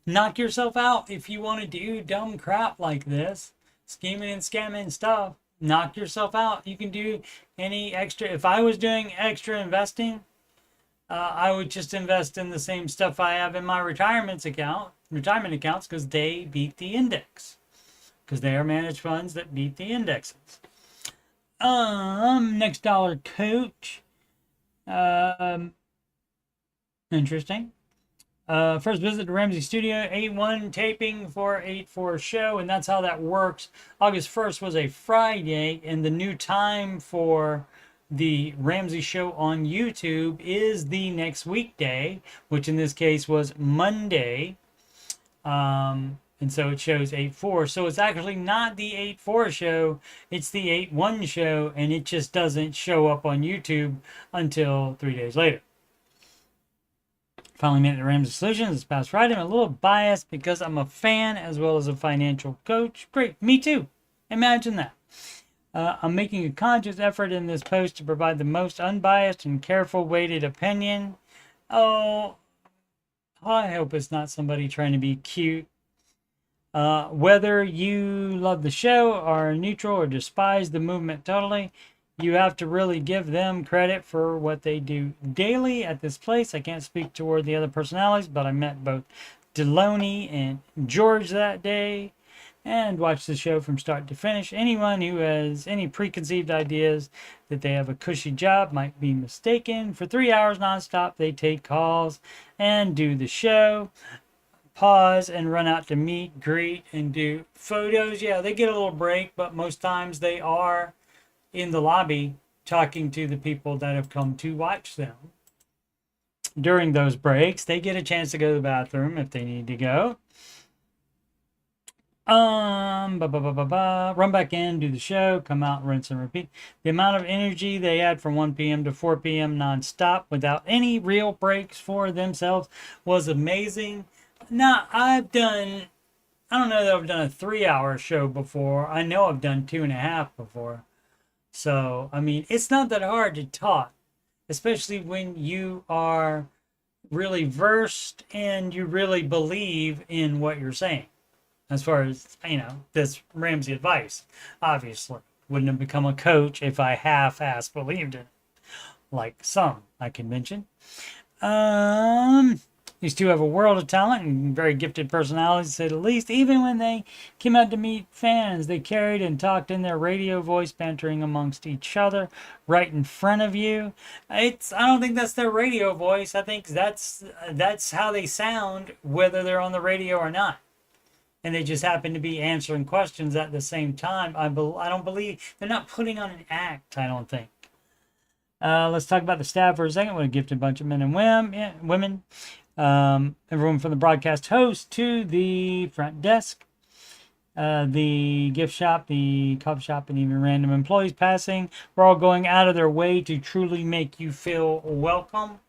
knock yourself out if you want to do dumb crap like this, scheming and scamming stuff. Knock yourself out. You can do any extra. If I was doing extra investing, I would just invest in the same stuff I have in my retirement accounts, because they beat the index, because they are managed funds that beat the indexes. Next dollar coach. Interesting. First visit to Ramsey Studio, 8/1 taping for 8/4 show, and that's how that works. August 1st was a Friday, and the new time for the Ramsey show on YouTube is the next weekday, which in this case was Monday. And so it shows 8/4. So it's actually not the 8/4 show, it's the 8/1 show, and it just doesn't show up on YouTube until 3 days later. Finally made it to Ramsey Solutions this past Friday. I'm a little biased because I'm a fan as well as a financial coach. Great, me too. Imagine that. I'm making a conscious effort in this post to provide the most unbiased and careful weighted opinion. Oh, I hope it's not somebody trying to be cute. Whether you love the show, are neutral, or despise the movement totally, you have to really give them credit for what they do daily at this place. I can't speak toward the other personalities, but I met both Deloney and George that day and watched the show from start to finish. Anyone who has any preconceived ideas that they have a cushy job might be mistaken. For 3 hours nonstop, they take calls and do the show, pause and run out to meet, greet, and do photos. Yeah, they get a little break, but most times they are in the lobby talking to the people that have come to watch them. During those breaks, they get a chance to go to the bathroom if they need to go. Run back in, do the show, come out, rinse and repeat. The amount of energy they had from 1 p.m. to 4 p.m. nonstop without any real breaks for themselves was amazing. Now, I don't know that I've done a 3-hour show before. I know I've done 2.5 before. So, I mean, it's not that hard to talk, especially when you are really versed and you really believe in what you're saying. As far as, this Ramsey advice, obviously. Wouldn't have become a coach if I half-ass believed in it, like some I can mention. Um, these two have a world of talent and very gifted personalities, to say the least. Even when they came out to meet fans, they carried and talked in their radio voice, bantering amongst each other right in front of you. I don't think that's their radio voice. I think that's how they sound, whether they're on the radio or not. And they just happen to be answering questions at the same time. I don't believe they're not putting on an act. I don't think. Let's talk about the staff for a second. What a gifted bunch of men and women. Everyone from the broadcast host to the front desk, the gift shop, the coffee shop, and even random employees passing. We're all going out of their way to truly make you feel welcome.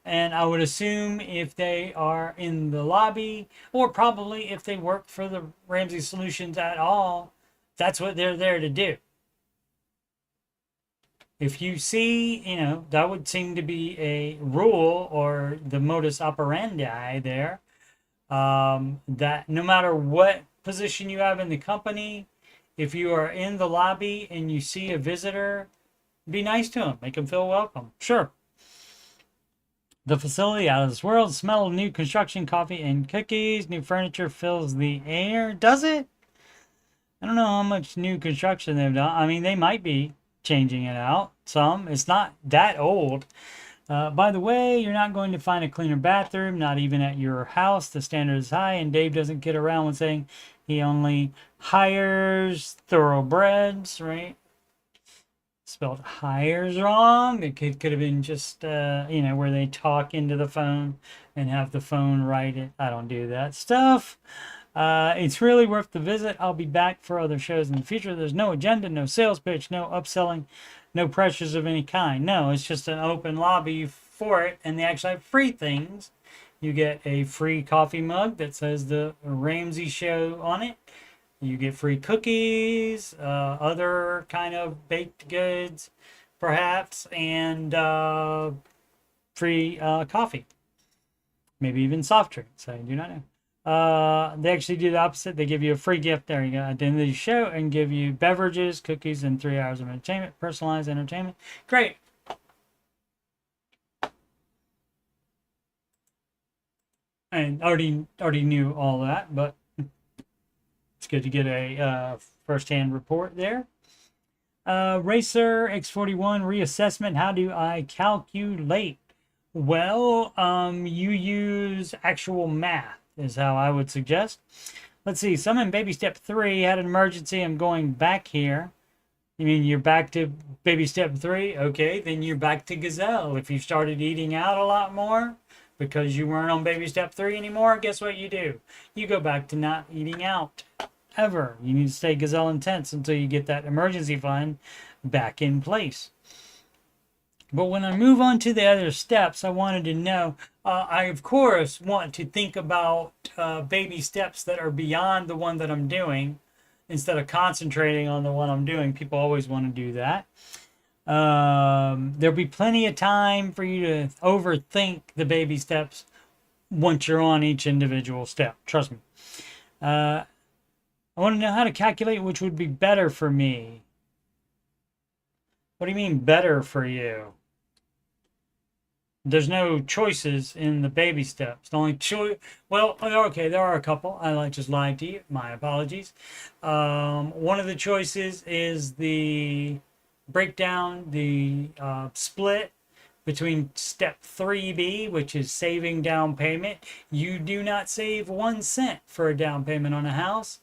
And I would assume if they are in the lobby, or probably if they work for the Ramsey Solutions at all, that's what they're there to do. If you see, that would seem to be a rule or the modus operandi there, that no matter what position you have in the company, if you are in the lobby and you see a visitor, be nice to them, make them feel welcome. Sure. The facility out of this world. Smell of new construction, coffee, and cookies. New furniture fills the air. Does it? I don't know how much new construction they've done. I mean, they might be changing it out some. It's not that old. By the way, you're not going to find a cleaner bathroom, not even at your house. The standard is high, and Dave doesn't kid around with saying he only hires thoroughbreds, right? Spelled hires wrong. It could have been just, where they talk into the phone and have the phone write it. I don't do that stuff. It's really worth the visit. I'll be back for other shows in the future. There's no agenda, no sales pitch, no upselling, no pressures of any kind. No, it's just an open lobby for it, and they actually have free things. You get a free coffee mug that says the Ramsey Show on it. You get free cookies, other kind of baked goods, perhaps, and free coffee. Maybe even soft drinks. I do not know. They actually do the opposite. They give you a free gift, there you go, at the end of the show, and give you beverages, cookies, and 3 hours of entertainment, personalized entertainment. Great. And already knew all that, but it's good to get a first-hand report there. Racer X41 reassessment. How do I calculate? Well, you use actual math is how I would suggest. Let's see. Someone in baby step 3 had an emergency. I'm going back here. You mean you're back to baby step 3? Okay, then you're back to Gazelle. If you started eating out a lot more because you weren't on baby step 3 anymore, guess what you do? You go back to not eating out ever. You need to stay Gazelle intense until you get that emergency fund back in place. But when I move on to the other steps, I wanted to know, I of course want to think about baby steps that are beyond the one that I'm doing instead of concentrating on the one I'm doing. People always want to do that. There'll be plenty of time for you to overthink the baby steps once you're on each individual step. Trust me. I want to know how to calculate which would be better for me. What do you mean better for you? There's no choices in the baby steps. The only choice, well, okay, there are a couple. I just lied to you. My apologies. One of the choices is the breakdown, the split between step 3B, which is saving down payment. You do not save 1 cent for a down payment on a house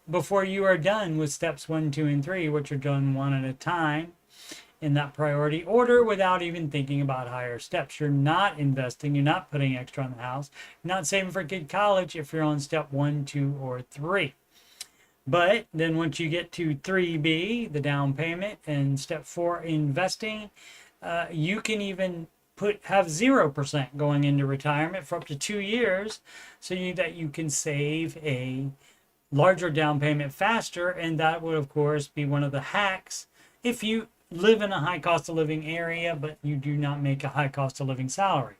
before you are done with steps 1, 2, and 3, which are done one at a time in that priority order without even thinking about higher steps. You're not investing, you're not putting extra on the house, you're not saving for kid college if you're on step 1, 2, or 3. But then once you get to 3B, the down payment, and step 4, investing, you can even have 0% going into retirement for up to 2 years, so that you can save a larger down payment faster. And that would of course be one of the hacks if you live in a high cost of living area but you do not make a high cost of living salary.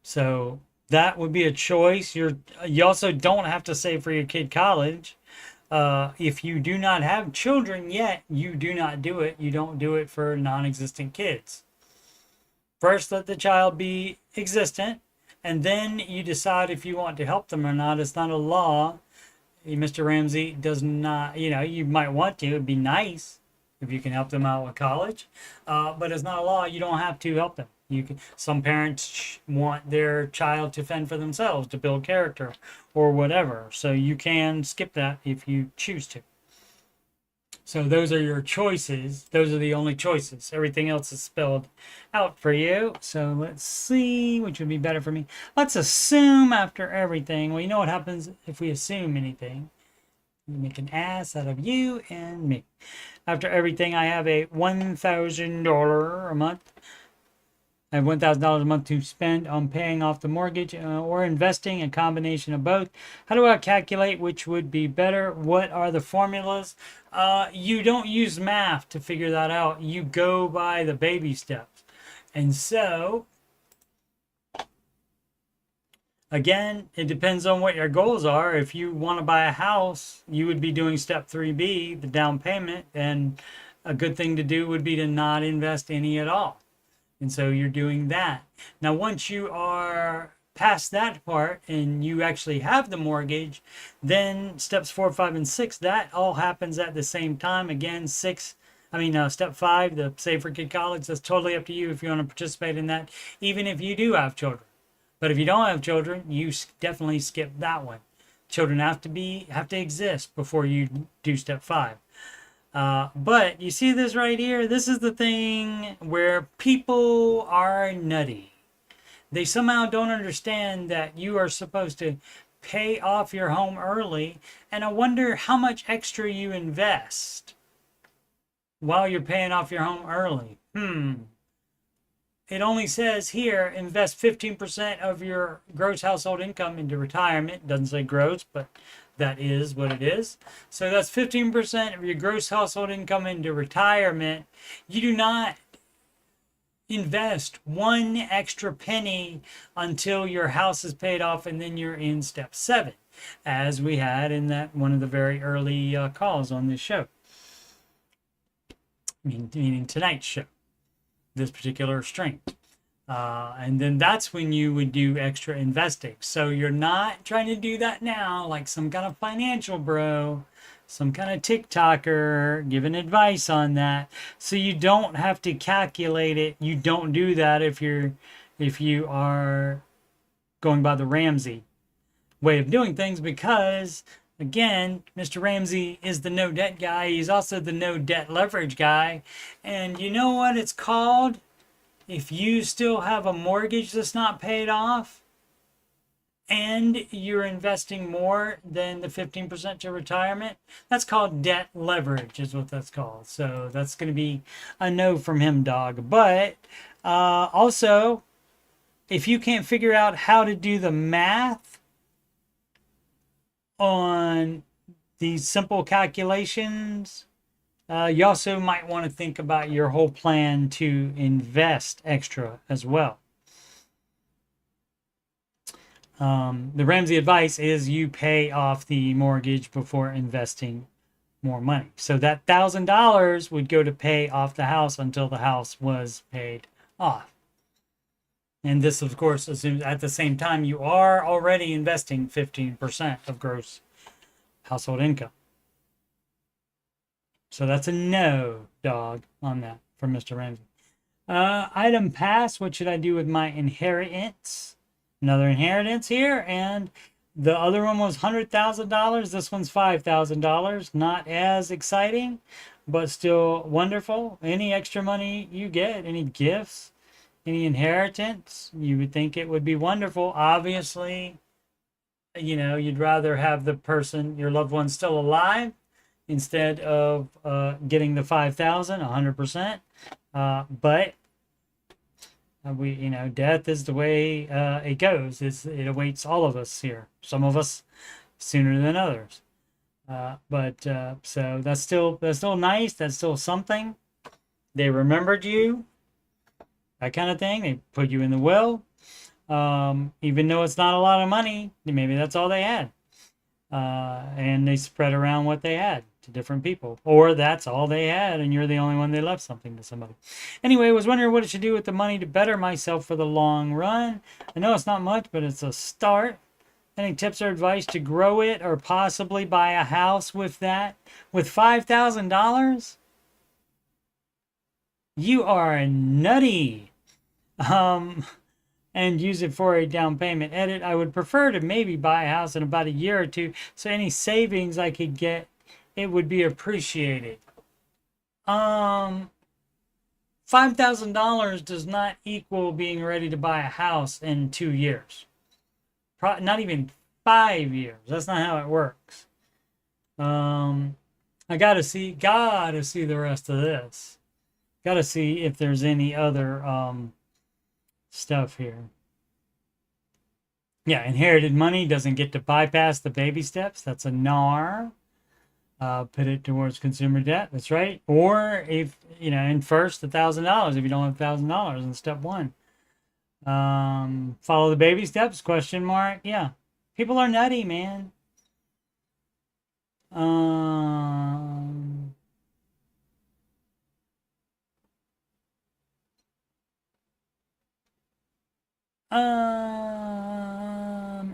So that would be a choice. You also don't have to save for your kid college. If you do not have children yet, you do not do it. You don't do it for non-existent kids. First, let the child be existent, and then you decide if you want to help them or not. It's not a law. Mr. Ramsey does not, you might want to. It'd be nice if you can help them out with college, but it's not a law. You don't have to help them. Some parents want their child to fend for themselves, to build character or whatever. So you can skip that if you choose to. So those are your choices. Those are the only choices. Everything else is spelled out for you. So let's see which would be better for me. Let's assume after everything. Well, you know what happens if we assume anything. You make an ass out of you and me. After everything, I have a $1,000 a month. I have $1,000 a month to spend on paying off the mortgage or investing, a combination of both. How do I calculate which would be better? What are the formulas? You don't use math to figure that out. You go by the baby steps. And so, again, it depends on what your goals are. If you want to buy a house, you would be doing step 3B, the down payment. And a good thing to do would be to not invest any at all. And so you're doing that. Now, once you are past that part and you actually have the mortgage, then steps 4, 5, and 6, that all happens at the same time. Again, step 5, the Save for Kid College, that's totally up to you if you want to participate in that, even if you do have children. But if you don't have children, you definitely skip that one. Children have to exist before you do step 5. But you see this right here? This is the thing where people are nutty. They somehow don't understand that you are supposed to pay off your home early. And I wonder how much extra you invest while you're paying off your home early. It only says here, invest 15% of your gross household income into retirement. It doesn't say gross, but that is what it is. So that's 15% of your gross household income into retirement. You do not invest one extra penny until your house is paid off, and then you're in step 7, as we had in that one of the very early calls on this show. Meaning tonight's show, this particular stream. And then that's when you would do extra investing. So you're not trying to do that now like some kind of financial bro, some kind of TikToker giving advice on that. So you don't have to calculate it. You don't do that if you are going by the Ramsey way of doing things, because again, Mr. Ramsey is the no debt guy. He's also the no debt leverage guy. And you know what it's called? If you still have a mortgage that's not paid off and you're investing more than the 15% to retirement, that's called debt leverage is what that's called. So that's going to be a no from him, dog. But also, if you can't figure out how to do the math on these simple calculations, you also might want to think about your whole plan to invest extra as well. The Ramsey advice is you pay off the mortgage before investing more money. So that $1,000 would go to pay off the house until the house was paid off. And this, of course, assumes at the same time you are already investing 15% of gross household income. So that's a no, dog, on that from Mr. Ramsey. Item pass, what should I do with my inheritance? Another inheritance here, and the other one was $100,000. This one's $5,000. Not as exciting, but still wonderful. Any extra money you get, any gifts, any inheritance, you would think it would be wonderful. Obviously, you'd rather have the person, your loved one, still alive, instead of getting the 5,000, 100%. But death is the way it goes. It awaits all of us here. Some of us sooner than others. So that's still nice. That's still something. They remembered you, that kind of thing. They put you in the will. Even though it's not a lot of money, maybe that's all they had. And they spread around what they had to different people. Or that's all they had, and you're the only one they left something to somebody. Anyway, I was wondering what I should do with the money to better myself for the long run. I know it's not much, but it's a start. Any tips or advice to grow it or possibly buy a house with that? With $5,000? You are nutty. And use it for a down payment. Edit, I would prefer to maybe buy a house in about a year or two, so any savings I could get, it would be appreciated. $5,000 does not equal being ready to buy a house in 2 years. Not even 5 years. That's not how it works. I gotta see the rest of this. Gotta see if there's any other stuff here. Yeah, inherited money doesn't get to bypass the baby steps. That's a NAR. Put it towards consumer debt. That's right. Or if, in first $1,000 if you don't have $1,000 in step one. Follow the baby steps, question mark. Yeah. People are nutty, man.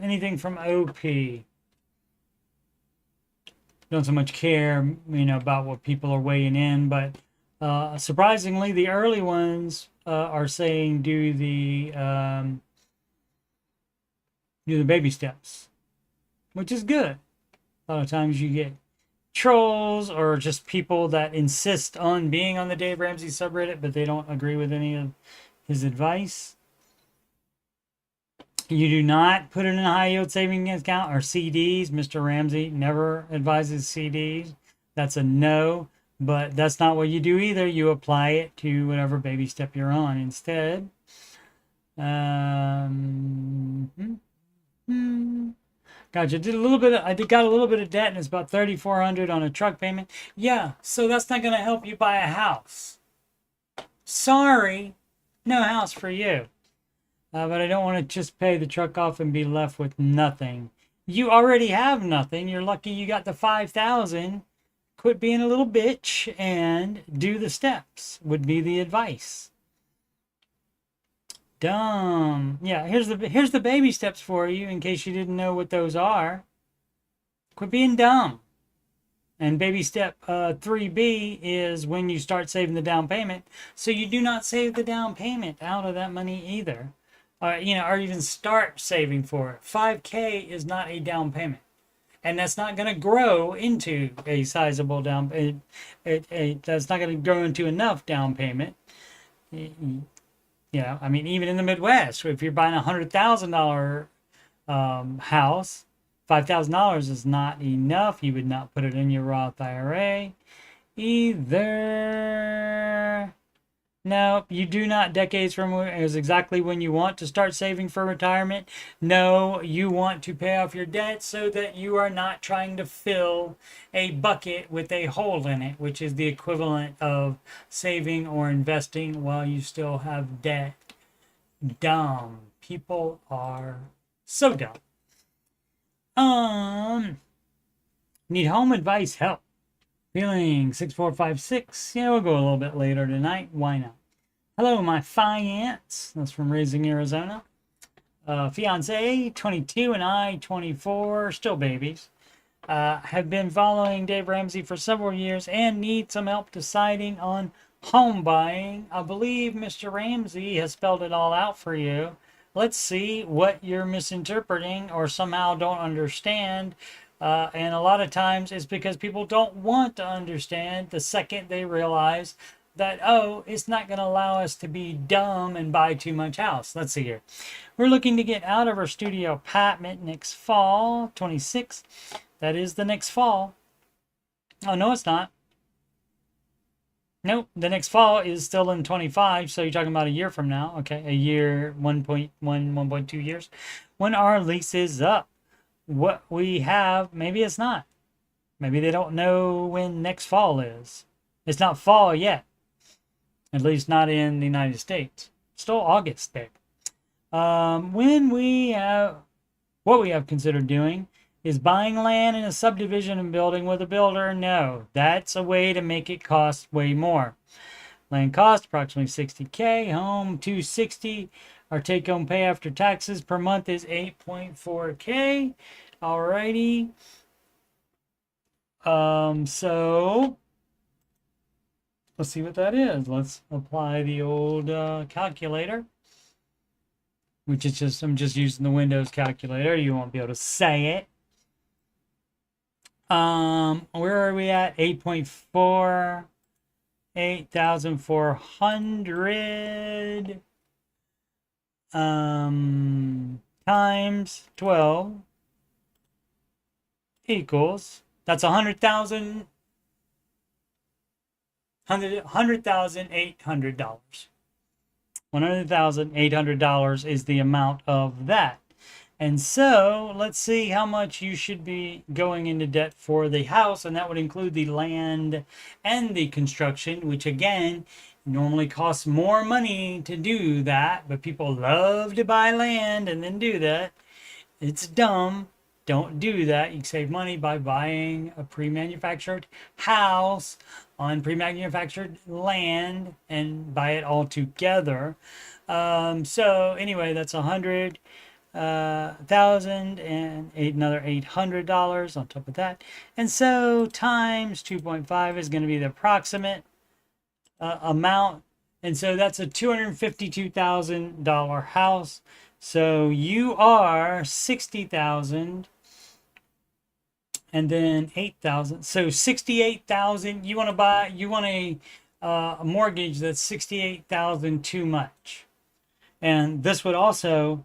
Anything from OP. Don't so much care, about what people are weighing in, but surprisingly, the early ones are saying do the baby steps, which is good. A lot of times you get trolls or just people that insist on being on the Dave Ramsey subreddit, but they don't agree with any of his advice. You do not put it in a high yield savings account or CDs. Mr. Ramsey never advises CDs. That's a no, but that's not what you do either. You apply it to whatever baby step you're on instead. Gotcha. I got a little bit of debt, and it's about $3,400 on a truck payment. Yeah, so that's not going to help you buy a house. Sorry, no house for you. But I don't want to just pay the truck off and be left with nothing. You already have nothing. You're lucky you got the $5,000. Quit being a little bitch and do the steps would be the advice. Dumb. Yeah, here's the baby steps for you in case you didn't know what those are. Quit being dumb. And baby step 3B is when you start saving the down payment. So you do not save the down payment out of that money either. Or even start saving for it. 5K is not a down payment. And that's not going to grow into a sizable down payment. That's not going to grow into enough down payment. Even in the Midwest, if you're buying a $100,000 house, $5,000 is not enough. You would not put it in your Roth IRA either. No, you do not. Decades from is exactly when you want to start saving for retirement. No, you want to pay off your debt so that you are not trying to fill a bucket with a hole in it, which is the equivalent of saving or investing while you still have debt. Dumb. People are so dumb. Need home advice help. Feeling 6456. Yeah, we'll go a little bit later tonight. Why not? Hello, my fiance. That's from Raising Arizona. Fiance, 22, and I, 24. Still babies. Have been following Dave Ramsey for several years and need some help deciding on home buying. I believe Mr. Ramsey has spelled it all out for you. Let's see what you're misinterpreting or somehow don't understand. And a lot of times it's because people don't want to understand the second they realize that, it's not going to allow us to be dumb and buy too much house. Let's see here. We're looking to get out of our studio apartment next fall, 26. That is the next fall. Oh, no, it's not. Nope, the next fall is still in 25, so you're talking about a year from now. Okay, a year, 1.1, 1.2 years. When our lease is up. What we have, maybe it's not. Maybe they don't know when next fall is. It's not fall yet. At least not in the United States. Still August there. When we have what we have considered doing is buying land in a subdivision and building with a builder. No, that's a way to make it cost way more. Land cost approximately 60K, home 260. Our take home pay after taxes per month is 8.4K. Alrighty. So let's see what that is. Let's apply the old calculator, which is just, I'm just using the Windows calculator. You won't be able to say it. Where are we at? 8.4, 8,400 times 12 equals, that's $100,800. $100,800 is the amount of that. And so let's see how much you should be going into debt for the house, and that would include the land and the construction, which again normally costs more money to do that, but people love to buy land and then do that. It's dumb. Don't do that. You can save money by buying a pre-manufactured house on pre-manufactured land and buy it all together. So anyway, that's $100,000 and another $800 on top of that. And so times 2.5 is going to be the approximate amount. And so that's a $252,000 house. So you are 60,000 and then 8,000. So 68,000. You want to buy, you want a mortgage that's 68,000 too much. And this would also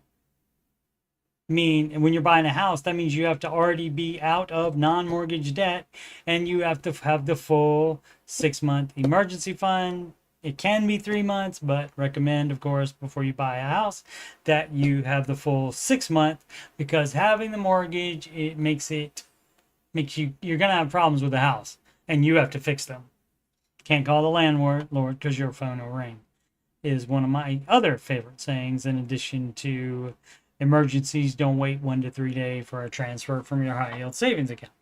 mean when you're buying a house, that means you have to already be out of non-mortgage debt, and you have to have the full 6-month emergency fund. It can be 3 months, but recommend, of course, before you buy a house, that you have the full 6-month, because having the mortgage, it makes you, you're going to have problems with the house, and you have to fix them. Can't call the landlord because your phone will ring, is one of my other favorite sayings, in addition to emergencies don't wait 1 to 3 days for a transfer from your high yield savings account.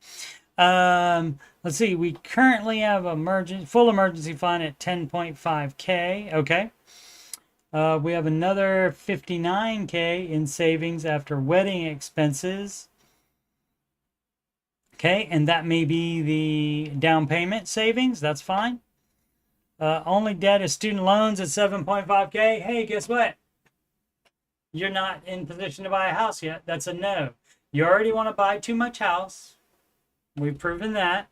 Let's see, we currently have full emergency fund at 10.5K. Okay. We have another 59K in savings after wedding expenses. Okay, and that may be the down payment savings. That's fine. Only debt is student loans at 7.5K. Hey, guess what? You're not in position to buy a house yet. That's a no. You already want to buy too much house. We've proven that.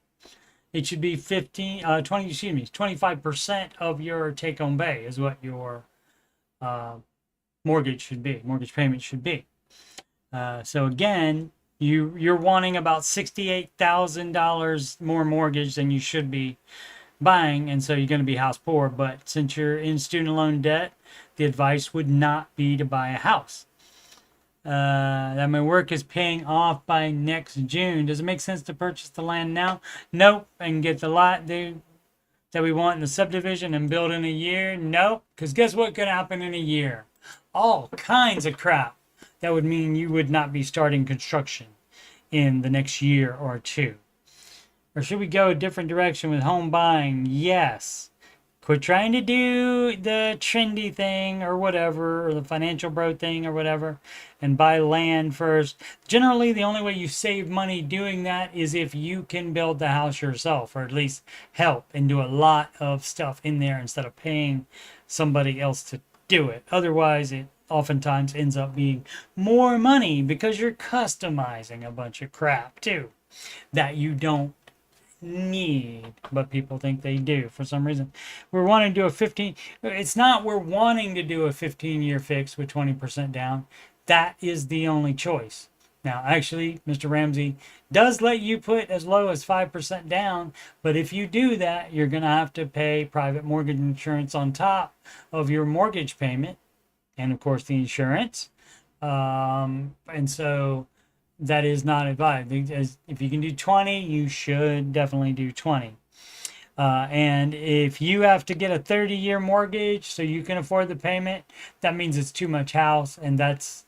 It should be 25% of your take-home pay is what your mortgage should be. Mortgage payment should be. So again, you're wanting about $68,000 more mortgage than you should be buying, and so you're going to be house poor. But since you're in student loan debt, the advice would not be to buy a house. That my work is paying off by next June. Does it make sense to purchase the land now? Nope. And get the lot that we want in the subdivision and build in a year? Nope. Because guess what could happen in a year? All kinds of crap. That would mean you would not be starting construction in the next year or two. Or should we go a different direction with home buying? Yes. Quit trying to do the trendy thing or whatever, or the financial bro thing or whatever, and buy land first. Generally, the only way you save money doing that is if you can build the house yourself, or at least help and do a lot of stuff in there instead of paying somebody else to do it. Otherwise, it oftentimes ends up being more money because you're customizing a bunch of crap too that you don't need, but people think they do for some reason. We're wanting to do a 15, it's not we're wanting to do a 15-year fix with 20% down. That is the only choice. Now, actually, Mr. Ramsey does let you put as low as 5% down, but if you do that, you're going to have to pay private mortgage insurance on top of your mortgage payment, and of course the insurance. And so that is not advised. If you can do 20, you should definitely do 20. And if you have to get a 30-year mortgage so you can afford the payment, that means it's too much house, and that's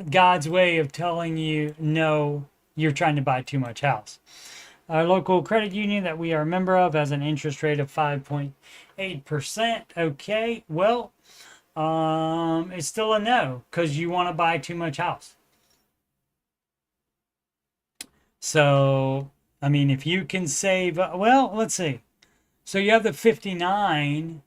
God's way of telling you no, you're trying to buy too much house. Our local credit union that we are a member of has an interest rate of 5.8%. Okay, well, it's still a no because you want to buy too much house. So, I mean, if you can save, well, let's see. So you have the 59.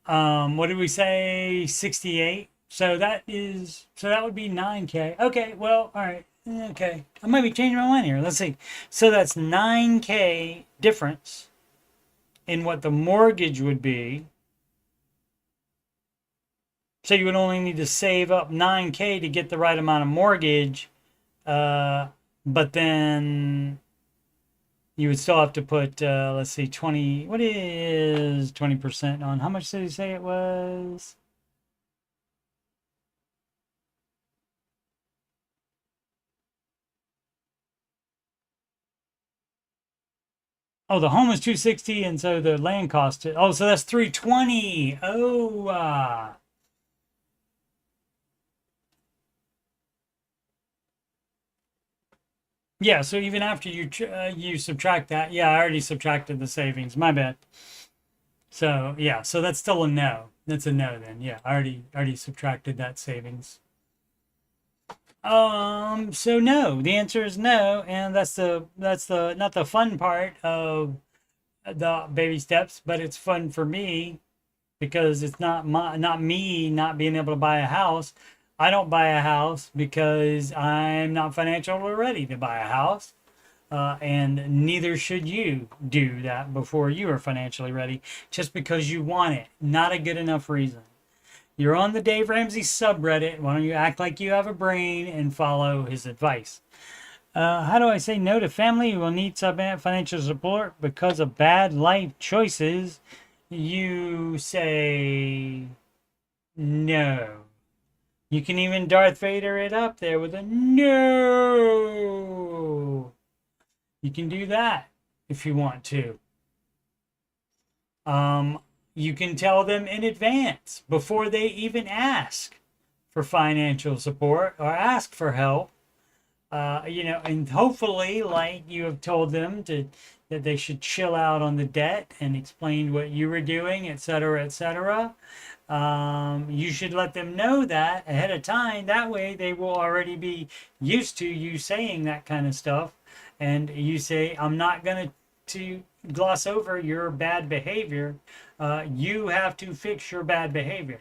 What did we say? 68. So that would be 9K. Okay, well, all right. Okay. I might be changing my mind here. Let's see. So that's 9K difference in what the mortgage would be. So you would only need to save up 9K to get the right amount of mortgage. But then you would still have to put, let's see, 20, what is 20% on? How much did he say it was? Oh, the home is 260, and so the land cost, oh, so that's 320. Oh, yeah, so even after you subtract that, yeah, I already subtracted the savings. My bad. So yeah, so that's still a no. That's a no then. Yeah, I already subtracted that savings. So no, the answer is no, and that's the not the fun part of the baby steps, but it's fun for me because it's not me not being able to buy a house. I don't buy a house because I'm not financially ready to buy a house. And neither should you do that before you are financially ready, just because you want it. Not a good enough reason. You're on the Dave Ramsey subreddit. Why don't you act like you have a brain and follow his advice? How do I say no to family who will need some financial support because of bad life choices? You say no. You can even Darth Vader it up there with a no. You can do that if you want to. You can tell them in advance before they even ask for financial support or ask for help. And hopefully, like you have told them that they should chill out on the debt and explain what you were doing, etc., etc. You should let them know that ahead of time. That way, they will already be used to you saying that kind of stuff. And you say, I'm not going to gloss over your bad behavior. You have to fix your bad behavior.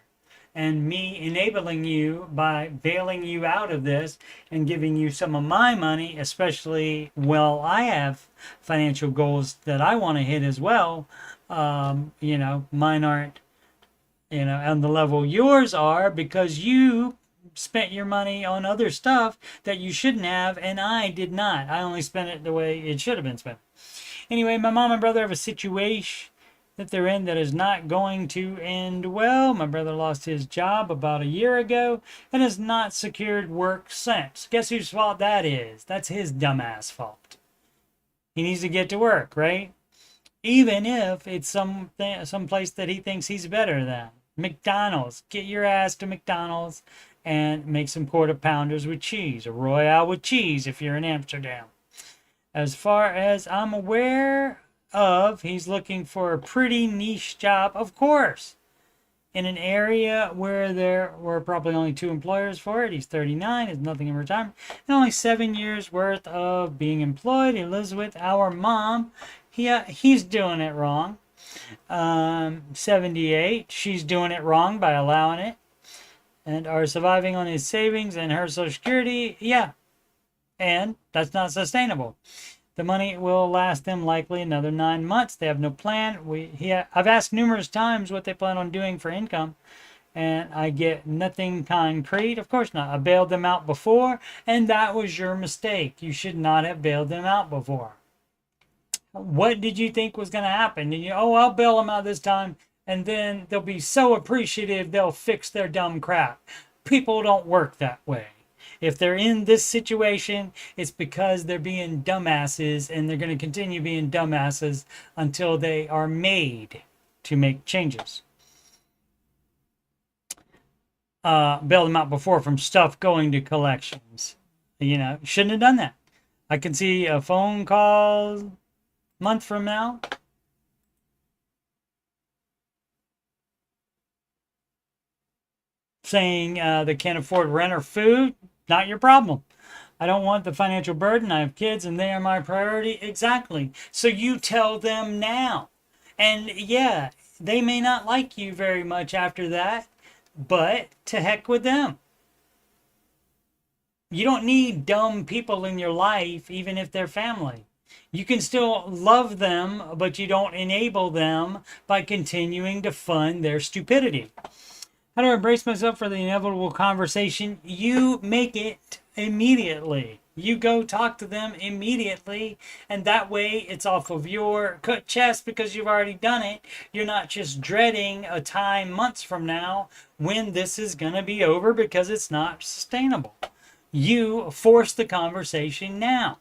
And me enabling you by bailing you out of this and giving you some of my money, especially while I have financial goals that I want to hit as well. Mine aren't, on the level yours are because you spent your money on other stuff that you shouldn't have, and I did not. I only spent it the way it should have been spent. Anyway, my mom and brother have a situation that they're in that is not going to end well. My brother lost his job about a year ago and has not secured work since. Guess whose fault that is? That's his dumbass fault. He needs to get to work, right? Even if it's some place that he thinks he's better than. McDonald's. Get your ass to McDonald's and make some quarter pounders with cheese, a Royale with cheese if you're in Amsterdam. As far as I'm aware of, he's looking for a pretty niche job, of course, in an area where there were probably only 2 employers for it. He's 39, has nothing in retirement, and only 7 years worth of being employed. He lives with our mom. He's doing it wrong. 78, she's doing it wrong by allowing it, and are surviving on his savings and her Social Security. Yeah, and that's not sustainable. The money will last them likely another 9 months. They have no plan. I've asked numerous times what they plan on doing for income, and I get nothing concrete. Of course not. I bailed them out before, and that was your mistake. You should not have bailed them out before. What did you think was going to happen? I'll bail them out this time, and then they'll be so appreciative they'll fix their dumb crap. People don't work that way. If they're in this situation, it's because they're being dumbasses, and they're going to continue being dumbasses until they are made to make changes. Bailed them out before from stuff going to collections. You know, shouldn't have done that. I can see a phone call month from now. Saying they can't afford rent or food, not your problem. I don't want the financial burden. I have kids and they are my priority. Exactly. So you tell them now. And yeah, they may not like you very much after that, but to heck with them. You don't need dumb people in your life, even if they're family. You can still love them, but you don't enable them by continuing to fund their stupidity. How do I brace myself for the inevitable conversation? You make it immediately. You go talk to them immediately, and that way it's off of your chest because you've already done it. You're not just dreading a time months from now when this is going to be over because it's not sustainable. You force the conversation now.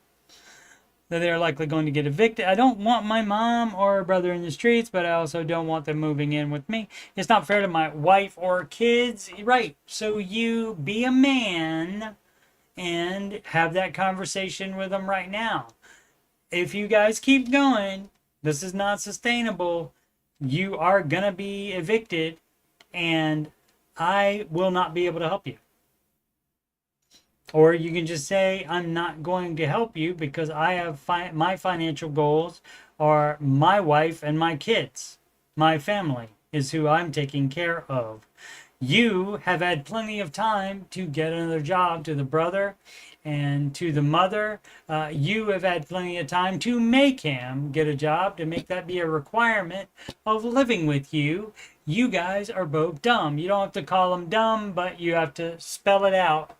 That they're likely going to get evicted. I don't want my mom or brother in the streets, but I also don't want them moving in with me. It's not fair to my wife or kids. Right. So you be a man and have that conversation with them right now. If you guys keep going, this is not sustainable. You are going to be evicted, and I will not be able to help you. Or you can just say, I'm not going to help you because I have my financial goals are my wife and my kids. My family is who I'm taking care of. You have had plenty of time to get another job, to the brother and to the mother. You have had plenty of time to make him get a job, to make that be a requirement of living with you. You guys are both dumb. You don't have to call them dumb, but you have to spell it out.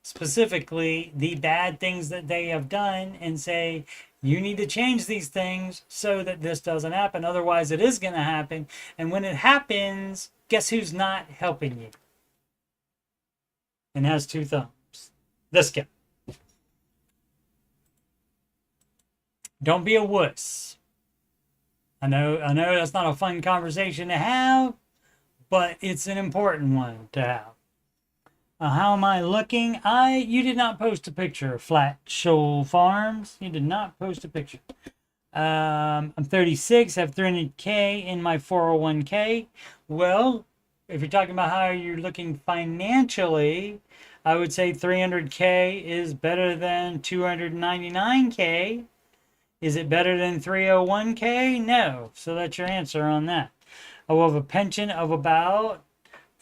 Specifically the bad things that they have done, and say you need to change these things so that this doesn't happen. Otherwise it is going to happen, and when it happens, guess who's not helping you and has two thumbs? This guy. Don't be a wuss. I know that's not a fun conversation to have, but it's an important one to have. How am I looking? You did not post a picture, Flat Shoal Farms. You did not post a picture. I'm 36, have 300K in my 401k. Well, if you're talking about how you're looking financially, I would say 300K is better than 299K. Is it better than 301K? No. So that's your answer on that. I will have a pension of about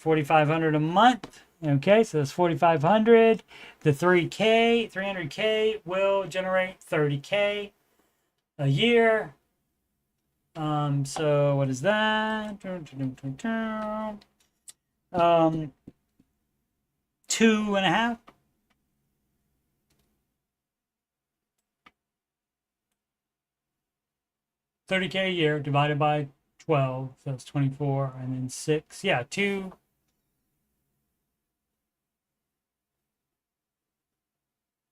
$4,500 a month. Okay, so that's 4,500. The 300K will generate 30K a year. So what is that? 2.5. $30K a year divided by 12, so that's 24, and then 6. Yeah, 2.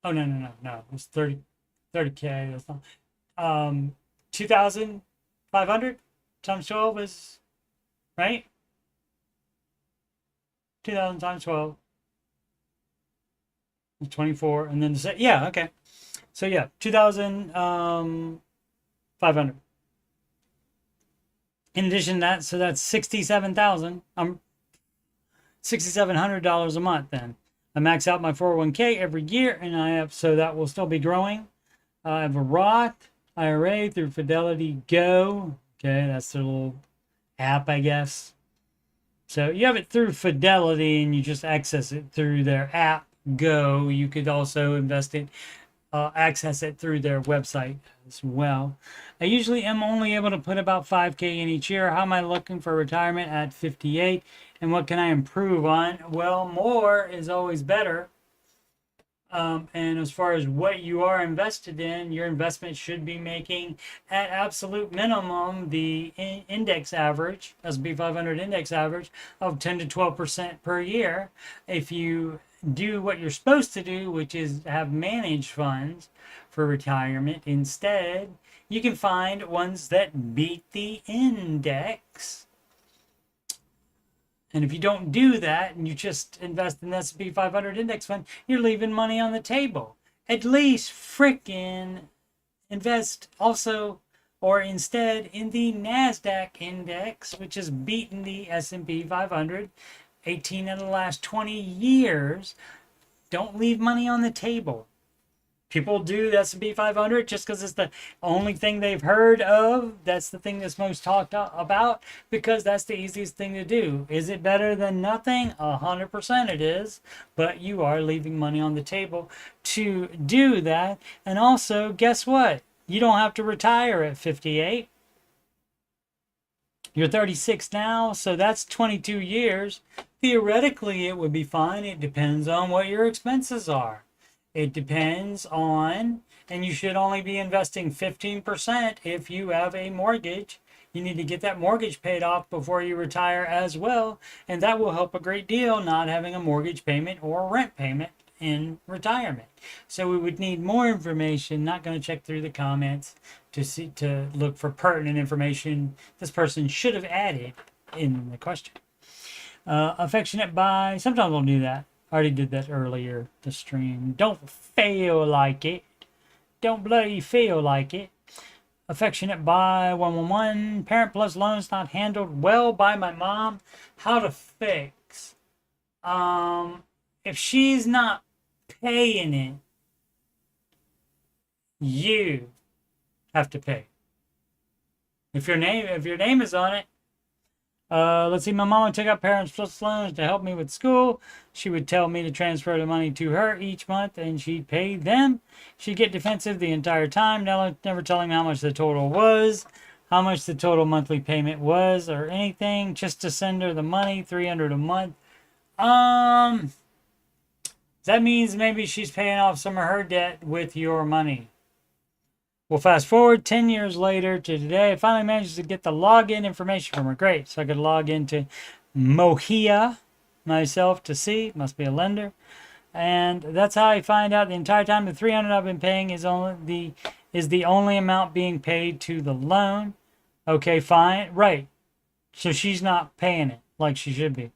Oh, no. It's 30K. That's not. 2,500 times 12 is, right? 2,000 times 12 is 24. And then, yeah, okay. So, yeah, 2,500. In addition to that, so that's $6,700 a month then. I max out my 401k every year, and so that will still be growing. I have a Roth IRA through Fidelity Go. Okay, that's their little app, I guess. So you have it through Fidelity, and you just access it through their app, Go. You could also access it through their website as well. I usually am only able to put about 5K in each year. How am I looking for retirement at 58? And what can I improve on? Well, more is always better. And as far as what you are invested in, your investment should be making at absolute minimum the index average, S&P 500 index average of 10 to 12% per year. If you do what you're supposed to do, which is have managed funds for retirement instead, you can find ones that beat the index. And if you don't do that and you just invest in the S&P 500 index fund, you're leaving money on the table. At least frickin' invest also or instead in the NASDAQ index, which has beaten the S&P 500 18 of the last 20 years. Don't leave money on the table. People do the S&P 500 just because it's the only thing they've heard of. That's the thing that's most talked about because that's the easiest thing to do. Is it better than nothing? 100% it is. But you are leaving money on the table to do that. And also, guess what? You don't have to retire at 58. You're 36 now, so that's 22 years. Theoretically, it would be fine. It depends on what your expenses are. It depends on, and you should only be investing 15% if you have a mortgage. You need to get that mortgage paid off before you retire as well, and that will help a great deal not having a mortgage payment or rent payment in retirement. So we would need more information. Not going to check through the comments to look for pertinent information this person should have added in the question. Affectionate by, sometimes we'll do that. I already did that earlier, the stream. Don't feel like it. Don't bloody feel like it. Affectionate by 111. Parent Plus loans not handled well by my mom. How to fix? If she's not paying it, you have to pay. If your name is on it, let's see, my mom took out Parents Plus loans to help me with school. She would tell me to transfer the money to her each month and she'd pay them. She'd get defensive the entire time, never telling me how much the total was, how much the total monthly payment was, or anything, just to send her the money, $300 a month. That means maybe she's paying off some of her debt with your money. We'll fast forward 10 years later to today. I finally managed to get the login information from her. Great. So I could log into Mohia myself to see. Must be a lender. And that's how I find out the entire time the $300 I've been paying is the only amount being paid to the loan. Okay, fine. Right. So she's not paying it like she should be.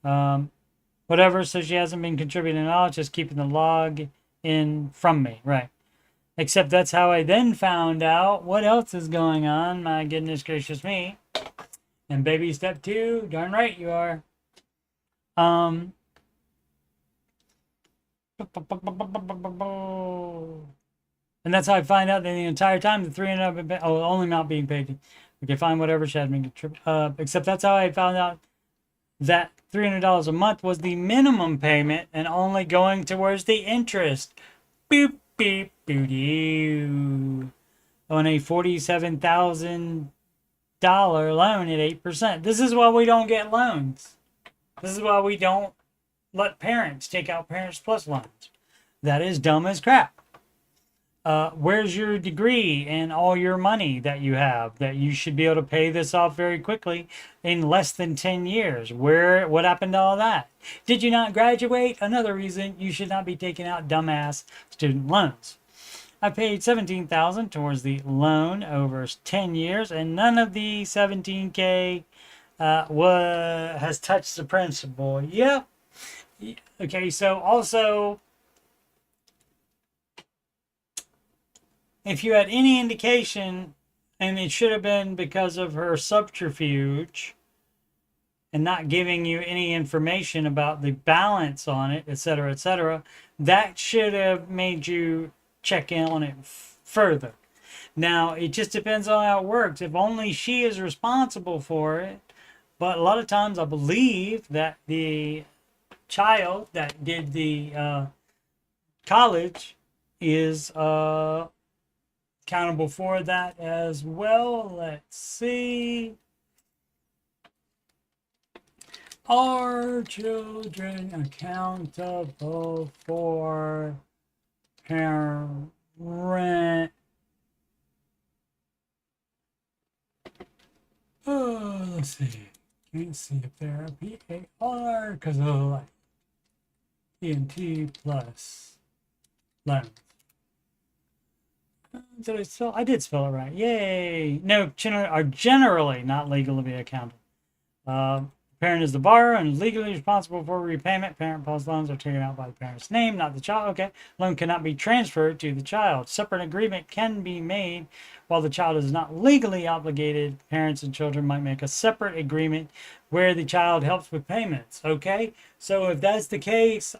Whatever. So she hasn't been contributing at all. Just keeping the log in from me. Right. Except that's how I then found out what else is going on. My goodness gracious me. And baby step 2, darn right you are. And that's how I find out that the entire time the $300 only amount being paid. Okay, fine, whatever. She had been contributing. Except that's how I found out that $300 a month was the minimum payment and only going towards the interest. Boop. Beep, boo, on a $47,000 loan at 8%. This is why we don't get loans. This is why we don't let parents take out Parents Plus loans. That is dumb as crap. Where's your degree and all your money that you have that you should be able to pay this off very quickly in less than 10 years? What happened to all that? Did you not graduate? Another reason you should not be taking out dumbass student loans. I paid $17,000 towards the loan over 10 years, and none of the $17K has touched the principal. Yep. Okay, so also, if you had any indication, and it should have been because of her subterfuge and not giving you any information about the balance on it, etc., that should have made you check in on it further. Now, it just depends on how it works. If only she is responsible for it. But a lot of times I believe that the child that did the college is accountable for that as well. Let's see. Are children accountable for parent? Oh, let's see. Can't see if they're PAR because of like ENT plus loans. Did I spell? I did spell it right. Yay! No, children are generally not legal to be accountable. Parent is the borrower and is legally responsible for repayment. Parent plus loans are taken out by the parent's name, not the child. Okay. Loan cannot be transferred to the child. Separate agreement can be made while the child is not legally obligated. Parents and children might make a separate agreement where the child helps with payments. Okay. So if that's the case,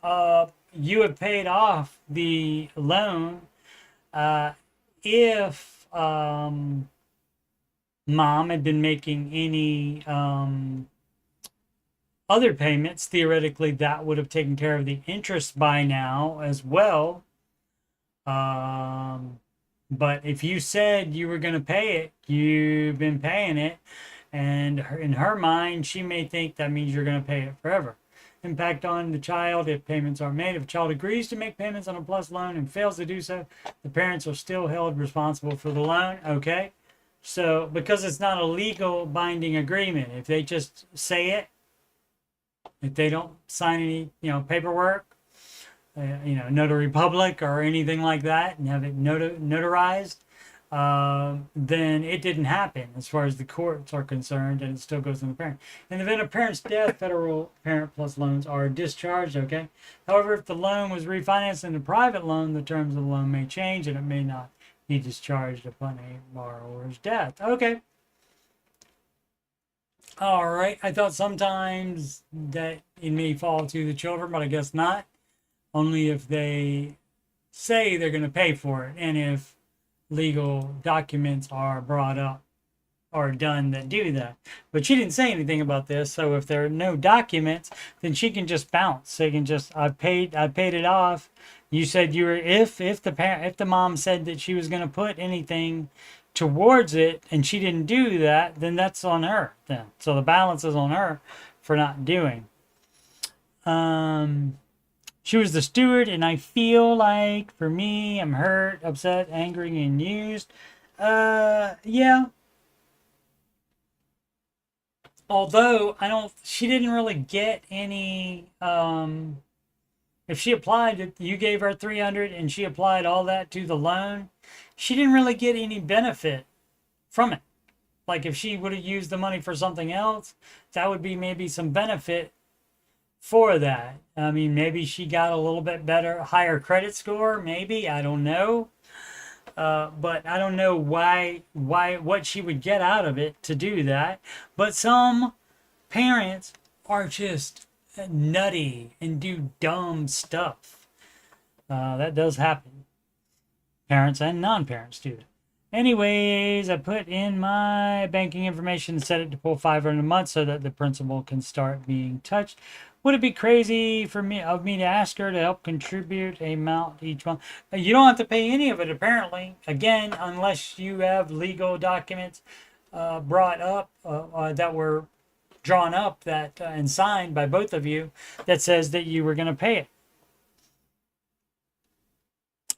you have paid off the loan. If mom had been making any other payments, theoretically that would have taken care of the interest by now as well. But if you said you were going to pay it, you've been paying it, and in her mind, she may think that means you're going to pay it forever. Impact on the child if payments are made. If a child agrees to make payments on a plus loan and fails to do so, the parents are still held responsible for the loan. Okay. So because it's not a legal binding agreement, if they just say it, if they don't sign any, paperwork, notary public or anything like that, and have it notarized, then it didn't happen as far as the courts are concerned, and it still goes to the parent. In the event of parent's death, federal parent plus loans are discharged. Okay. However, if the loan was refinanced into private loan, the terms of the loan may change, and it may not be discharged upon a borrower's death. Okay. All right. I thought sometimes that it may fall to the children, but I guess not. Only if they say they're going to pay for it, and if legal documents are brought up or done that do that. But she didn't say anything about this, so if there are no documents, then she can just bounce. They can just I paid it off. You said you were if the mom said that she was going to put anything towards it and she didn't do that, then that's on her then. So the balance is on her for not doing. She was the steward, and I feel like for me, I'm hurt, upset, angry, and used. Yeah. Although she didn't really get any. If she applied it, you gave her 300, and she applied all that to the loan, she didn't really get any benefit from it. Like if she would have used the money for something else, that would be maybe some benefit for that. I mean, maybe she got a little bit better, higher credit score. Maybe, I don't know. But I don't know what she would get out of it to do that. But some parents are just nutty and do dumb stuff. That does happen. Parents and non-parents do it. Anyways, I put in my banking information and set it to pull 500 a month so that the principal can start being touched. Would it be crazy for me to ask her to help contribute a amount each month? You don't have to pay any of it, apparently. Again, unless you have legal documents brought up that were drawn up and signed by both of you that says that you were going to pay it.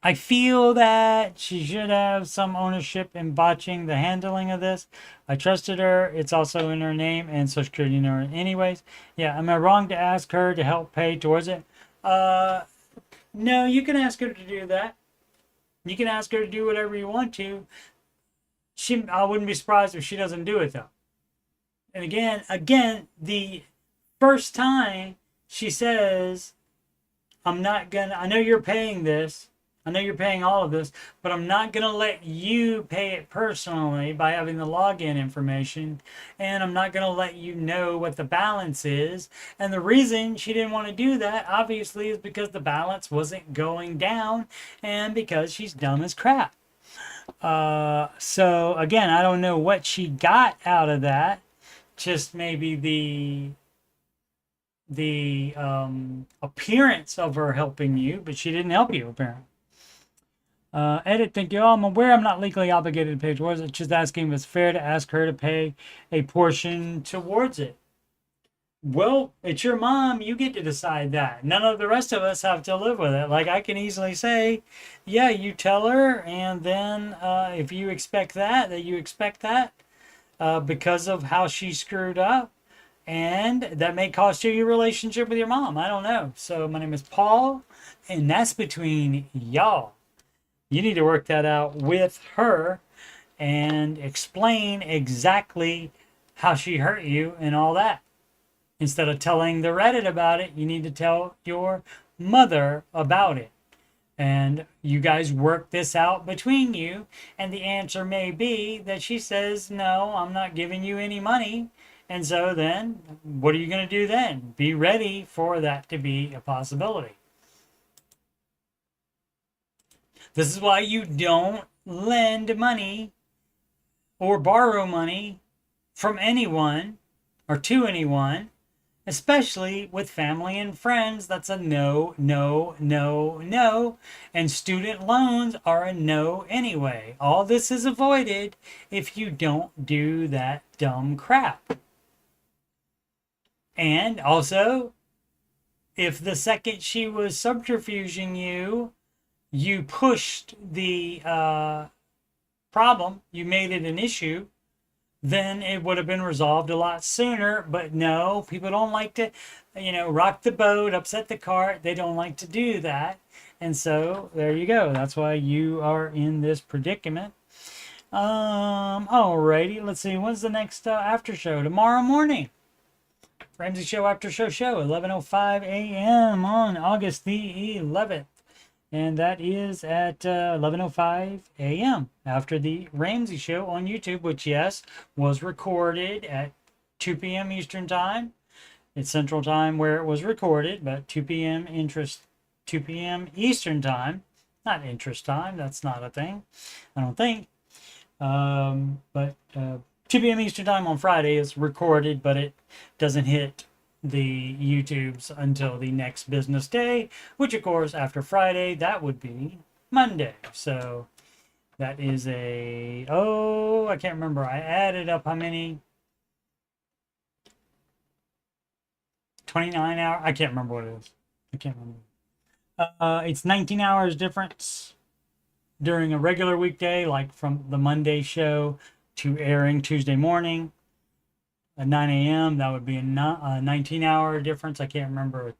I feel that she should have some ownership in botching the handling of this. I trusted her. It's also in her name and social security number anyways. Yeah, am I wrong to ask her to help pay towards it? No, you can ask her to do that. You can ask her to do whatever you want to. I wouldn't be surprised if she doesn't do it though. And again, the first time she says, I know you're paying this. I know you're paying all of this, but I'm not going to let you pay it personally by having the login information, and I'm not going to let you know what the balance is. And the reason she didn't want to do that, obviously, is because the balance wasn't going down and because she's dumb as crap. So, again, I don't know what she got out of that. Just maybe the appearance of her helping you, but she didn't help you, apparently. Edit, thank you all. I'm aware I'm not legally obligated to pay towards it. Just asking if it's fair to ask her to pay a portion towards it. Well, it's your mom. You get to decide that. None of the rest of us have to live with it. Like, I can easily say, yeah, you tell her, and then if you expect that you expect that because of how she screwed up, and that may cost you your relationship with your mom. I don't know. So, my name is Paul, and that's between y'all. You need to work that out with her and explain exactly how she hurt you and all that. Instead of telling the Reddit about it, you need to tell your mother about it. And you guys work this out between you. And the answer may be that she says, no, I'm not giving you any money. And so then, what are you going to do then? Be ready for that to be a possibility. This is why you don't lend money or borrow money from anyone or to anyone, especially with family and friends. That's a no, no, no, no. And student loans are a no anyway. All this is avoided if you don't do that dumb crap. And also, if the second she was subterfuging you, you pushed the problem, you made it an issue, then it would have been resolved a lot sooner. But no, people don't like to, rock the boat, upset the cart. They don't like to do that. And so there you go. That's why you are in this predicament. Alrighty, let's see. When's the next after show? Tomorrow morning. Ramsey Show After Show 11:05 a.m. on August the 11th. And that is at 11:05 a.m. after the Ramsey Show on YouTube, which, yes, was recorded at 2 p.m. Eastern Time. It's Central Time where it was recorded, but 2 p.m. 2 p.m. Eastern Time. Not interest time. That's not a thing, I don't think. But 2 p.m. Eastern Time on Friday is recorded, but it doesn't hit the YouTubes until the next business day, which of course after Friday that would be Monday. So that is I can't remember. I added up how many. 29 hours. I can't remember what it is. I can't remember. It's 19 hours difference during a regular weekday, like from the Monday show to airing Tuesday morning at 9 a.m. That would be a 19-hour difference. I can't remember,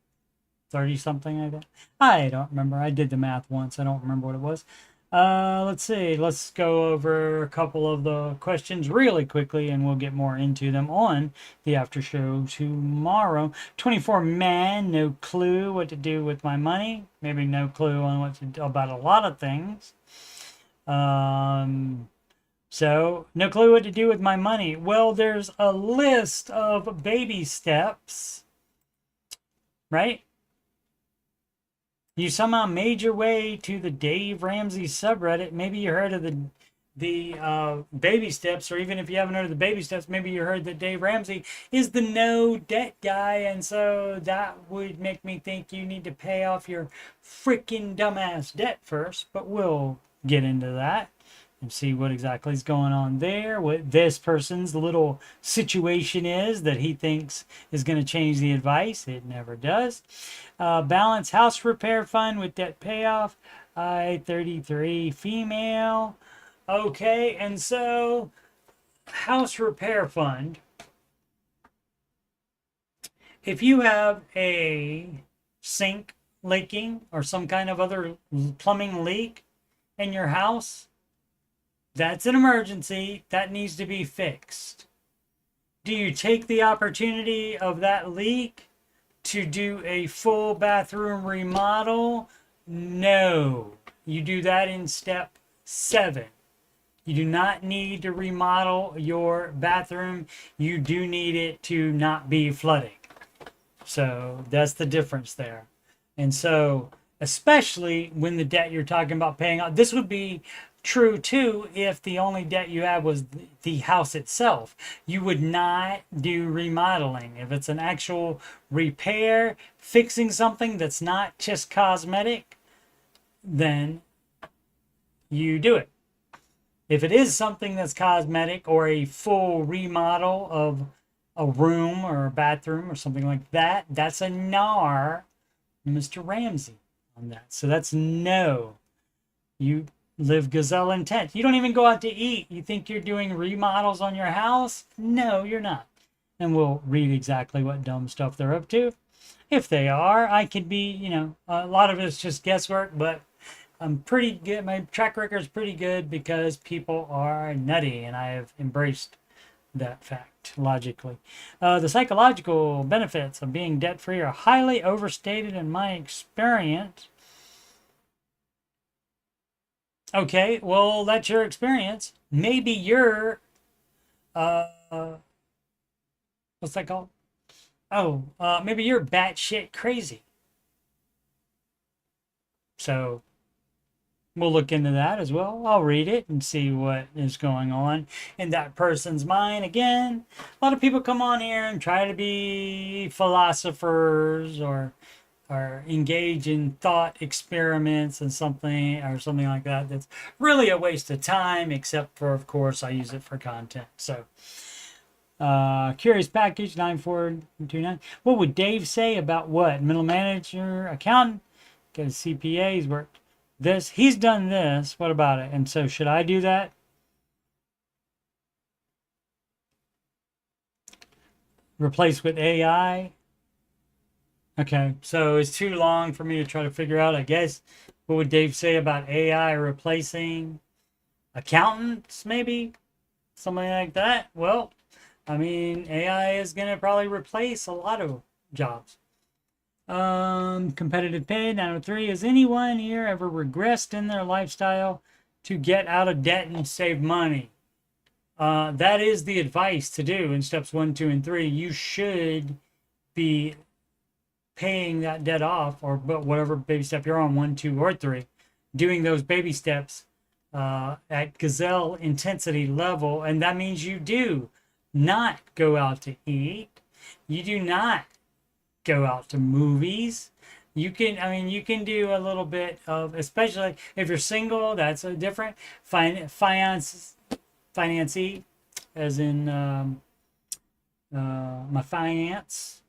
30 something like that. I don't remember. I did the math once. I don't remember what it was. Let's see. Let's go over a couple of the questions really quickly, and we'll get more into them on the after show tomorrow. 24 man, no clue what to do with my money. Maybe no clue on what to do about a lot of things. So, no clue what to do with my money. Well, there's a list of baby steps, right? You somehow made your way to the Dave Ramsey subreddit. Maybe you heard of the baby steps, or even if you haven't heard of the baby steps, maybe you heard that Dave Ramsey is the no debt guy, and so that would make me think you need to pay off your freaking dumbass debt first, but we'll get into that and see what exactly is going on there, what this person's little situation is that he thinks is going to change the advice. It never does. Balance house repair fund with debt payoff. I-33 female. Okay, and so house repair fund. If you have a sink leaking or some kind of other plumbing leak in your house, that's an emergency. That needs to be fixed. Do you take the opportunity of that leak to do a full bathroom remodel? No. You do that in step 7. You do not need to remodel your bathroom. You do need it to not be flooding. So that's the difference there. And so, especially when the debt you're talking about paying off, this would be true too if the only debt you have was the house itself. You would not do remodeling. If it's an actual repair, fixing something that's not just cosmetic, then you do it. If it is something that's cosmetic or a full remodel of a room or a bathroom or something like that, that's a nar, Mr. Ramsey, on that. So that's no. You live gazelle intent. You don't even go out to eat. You think you're doing remodels on your house? No, you're not. And we'll read exactly what dumb stuff they're up to. If they are, I could be, a lot of it's just guesswork, but I'm pretty good. My track record is pretty good because people are nutty, and I have embraced that fact logically. The psychological benefits of being debt free are highly overstated in my experience. Okay, well, that's your experience. Maybe you're, uh, what's that called? Oh, maybe you're batshit crazy. So we'll look into that as well. I'll read it and see what is going on in that person's mind. Again, a lot of people come on here and try to be philosophers or engage in thought experiments and something like that. That's really a waste of time, except for, of course, I use it for content. So curious package 9429. What would Dave say about what? Middle manager, accountant? Because CPA's worked this. He's done this. What about it? And so should I do that? Replace with AI? Okay, so it's too long for me to try to figure out, I guess. What would Dave say about AI replacing accountants, maybe? Something like that? Well, I mean, AI is going to probably replace a lot of jobs. Competitive pay 903. Has anyone here ever regressed in their lifestyle to get out of debt and save money? That is the advice to do in steps 1, 2, and 3. You should be paying that debt off, or whatever baby step you're on, 1, 2, or 3, doing those baby steps at gazelle intensity level. And that means you do not go out to eat. You do not go out to movies. You can do a little bit of, especially if you're single, that's a different financee, as in my finance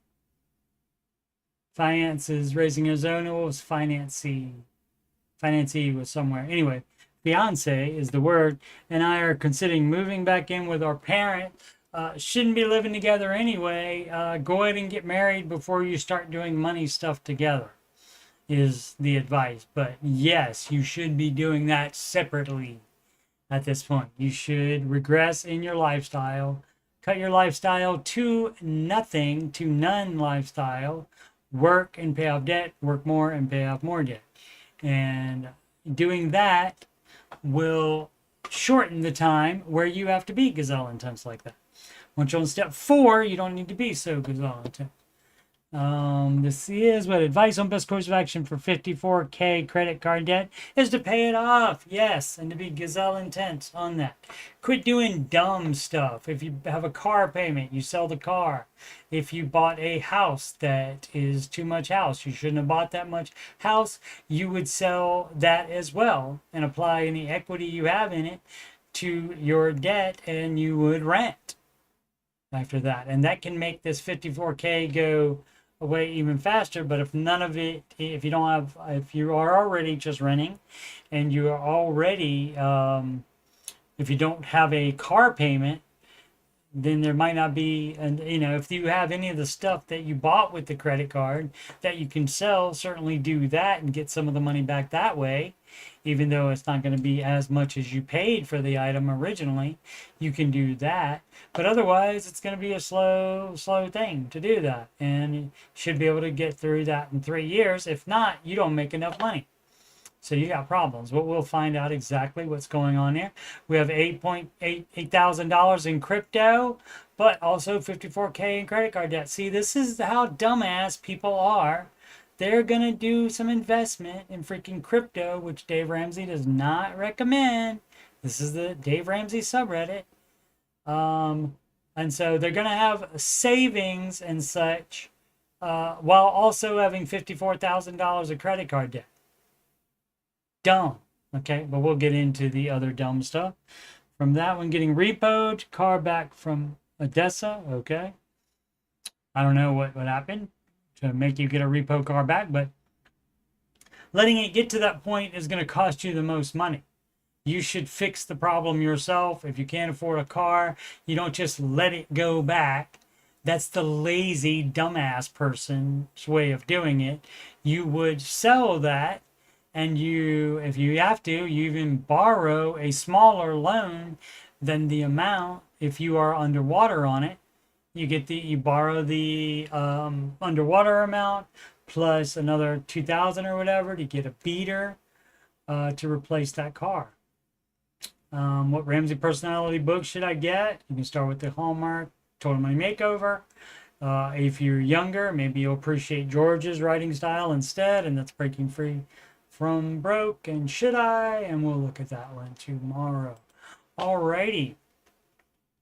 is raising his own. It was financee was somewhere. Anyway, fiance is the word, and I are considering moving back in with our parent. Shouldn't be living together anyway. Go ahead and get married before you start doing money stuff together, is the advice. But yes, you should be doing that separately at this point. You should regress in your lifestyle, cut your lifestyle to nothing, to none lifestyle, work and pay off debt, work more and pay off more debt. And doing that will shorten the time where you have to be gazelle intense like that. Once you're on step 4, you don't need to be so gazelle intense. This is what advice on best course of action for $54K credit card debt is to pay it off. Yes, and to be gazelle intense on that. Quit doing dumb stuff. If you have a car payment, you sell the car. If you bought a house that is too much house, you shouldn't have bought that much house, you would sell that as well and apply any equity you have in it to your debt, and you would rent after that. And that can make this 54K go away even faster. But if none of it, if you are already just renting, and you are already if you don't have a car payment, then there might not be, and if you have any of the stuff that you bought with the credit card that you can sell, certainly do that and get some of the money back that way. Even though it's not going to be as much as you paid for the item originally, you can do that. But otherwise, it's going to be a slow thing to do that. And you should be able to get through that in 3 years. If not, you don't make enough money. So you got problems. But we'll find out exactly what's going on here. We have $8,000 in crypto, but also 54K in credit card debt. See, this is how dumbass people are. They're going to do some investment in freaking crypto, which Dave Ramsey does not recommend. This is the Dave Ramsey subreddit. And so they're going to have savings and such, while also having $54,000 of credit card debt. Dumb. Okay, but we'll get into the other dumb stuff. From that one, getting repoed, car back from Odessa. Okay. I don't know what would happen to make you get a repo car back, but letting it get to that point is going to cost you the most money. You should fix the problem yourself. If you can't afford a car, you don't just let it go back. That's the lazy, dumbass person's way of doing it. You would sell that, and you, if you have to, you even borrow a smaller loan than the amount if you are underwater on it. You borrow the underwater amount plus another 2,000 or whatever to get a beater to replace that car. What Ramsey personality book should I get? You can start with the Hallmark Total Money Makeover. If you're younger, maybe you'll appreciate George's writing style instead, and that's Breaking Free from Broke and Should I? And we'll look at that one tomorrow. Alrighty.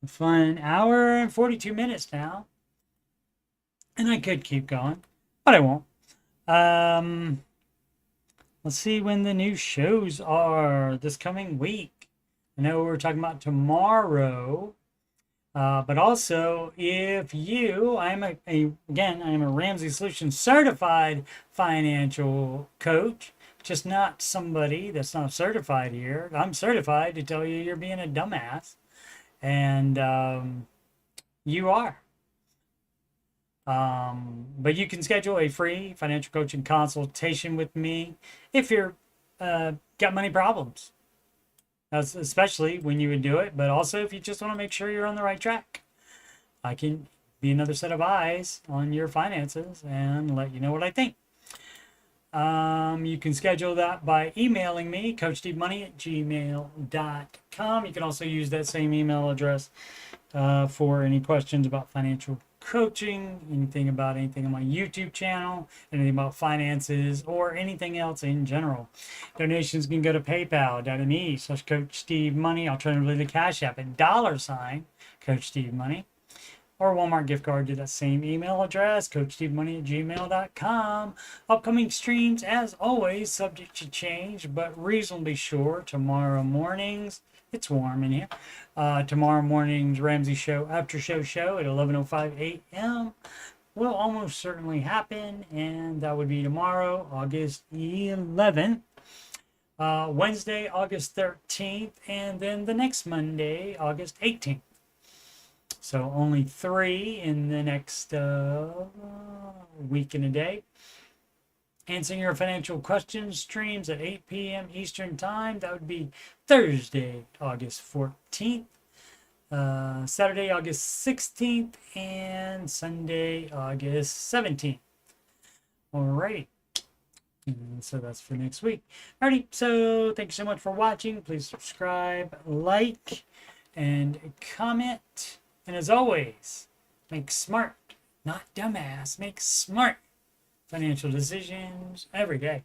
Fun hour and 42 minutes now. And I could keep going, but I won't. Let's see when the new shows are this coming week. I know we're talking about tomorrow, but also if you, I am a Ramsey Solutions certified financial coach, just not somebody that's not certified here. I'm certified to tell you you're being a dumbass, and you are. But you can schedule a free financial coaching consultation with me if you're got money problems. That's especially when you would do it, but also if you just want to make sure you're on the right track. I can be another set of eyes on your finances and let you know what I think. You can schedule that by emailing me, coachstevemoney@gmail.com. You can also use that same email address for any questions about financial coaching, anything on my YouTube channel, anything about finances, or anything else in general. Donations can go to paypal.me/CoachSteveMoney, alternatively the Cash App at $CoachSteveMoney, or Walmart gift card to that same email address, coachstevemoney@gmail.com. Upcoming streams, as always, subject to change, but reasonably sure tomorrow mornings. It's warm in here. Tomorrow morning's Ramsey show, after show at 11:05 a.m. will almost certainly happen, and that would be tomorrow, August 11th. Wednesday, August 13th, and then the next Monday, August 18th. So only 3 in the next week and a day. Answering your financial questions streams at 8 p.m. Eastern Time. That would be Thursday, August 14th, Saturday, August 16th, and Sunday, August 17th. Alrighty. And so that's for next week. Alrighty. So thank you so much for watching. Please subscribe, like, and comment. And as always, make smart, not dumbass, make smart financial decisions every day.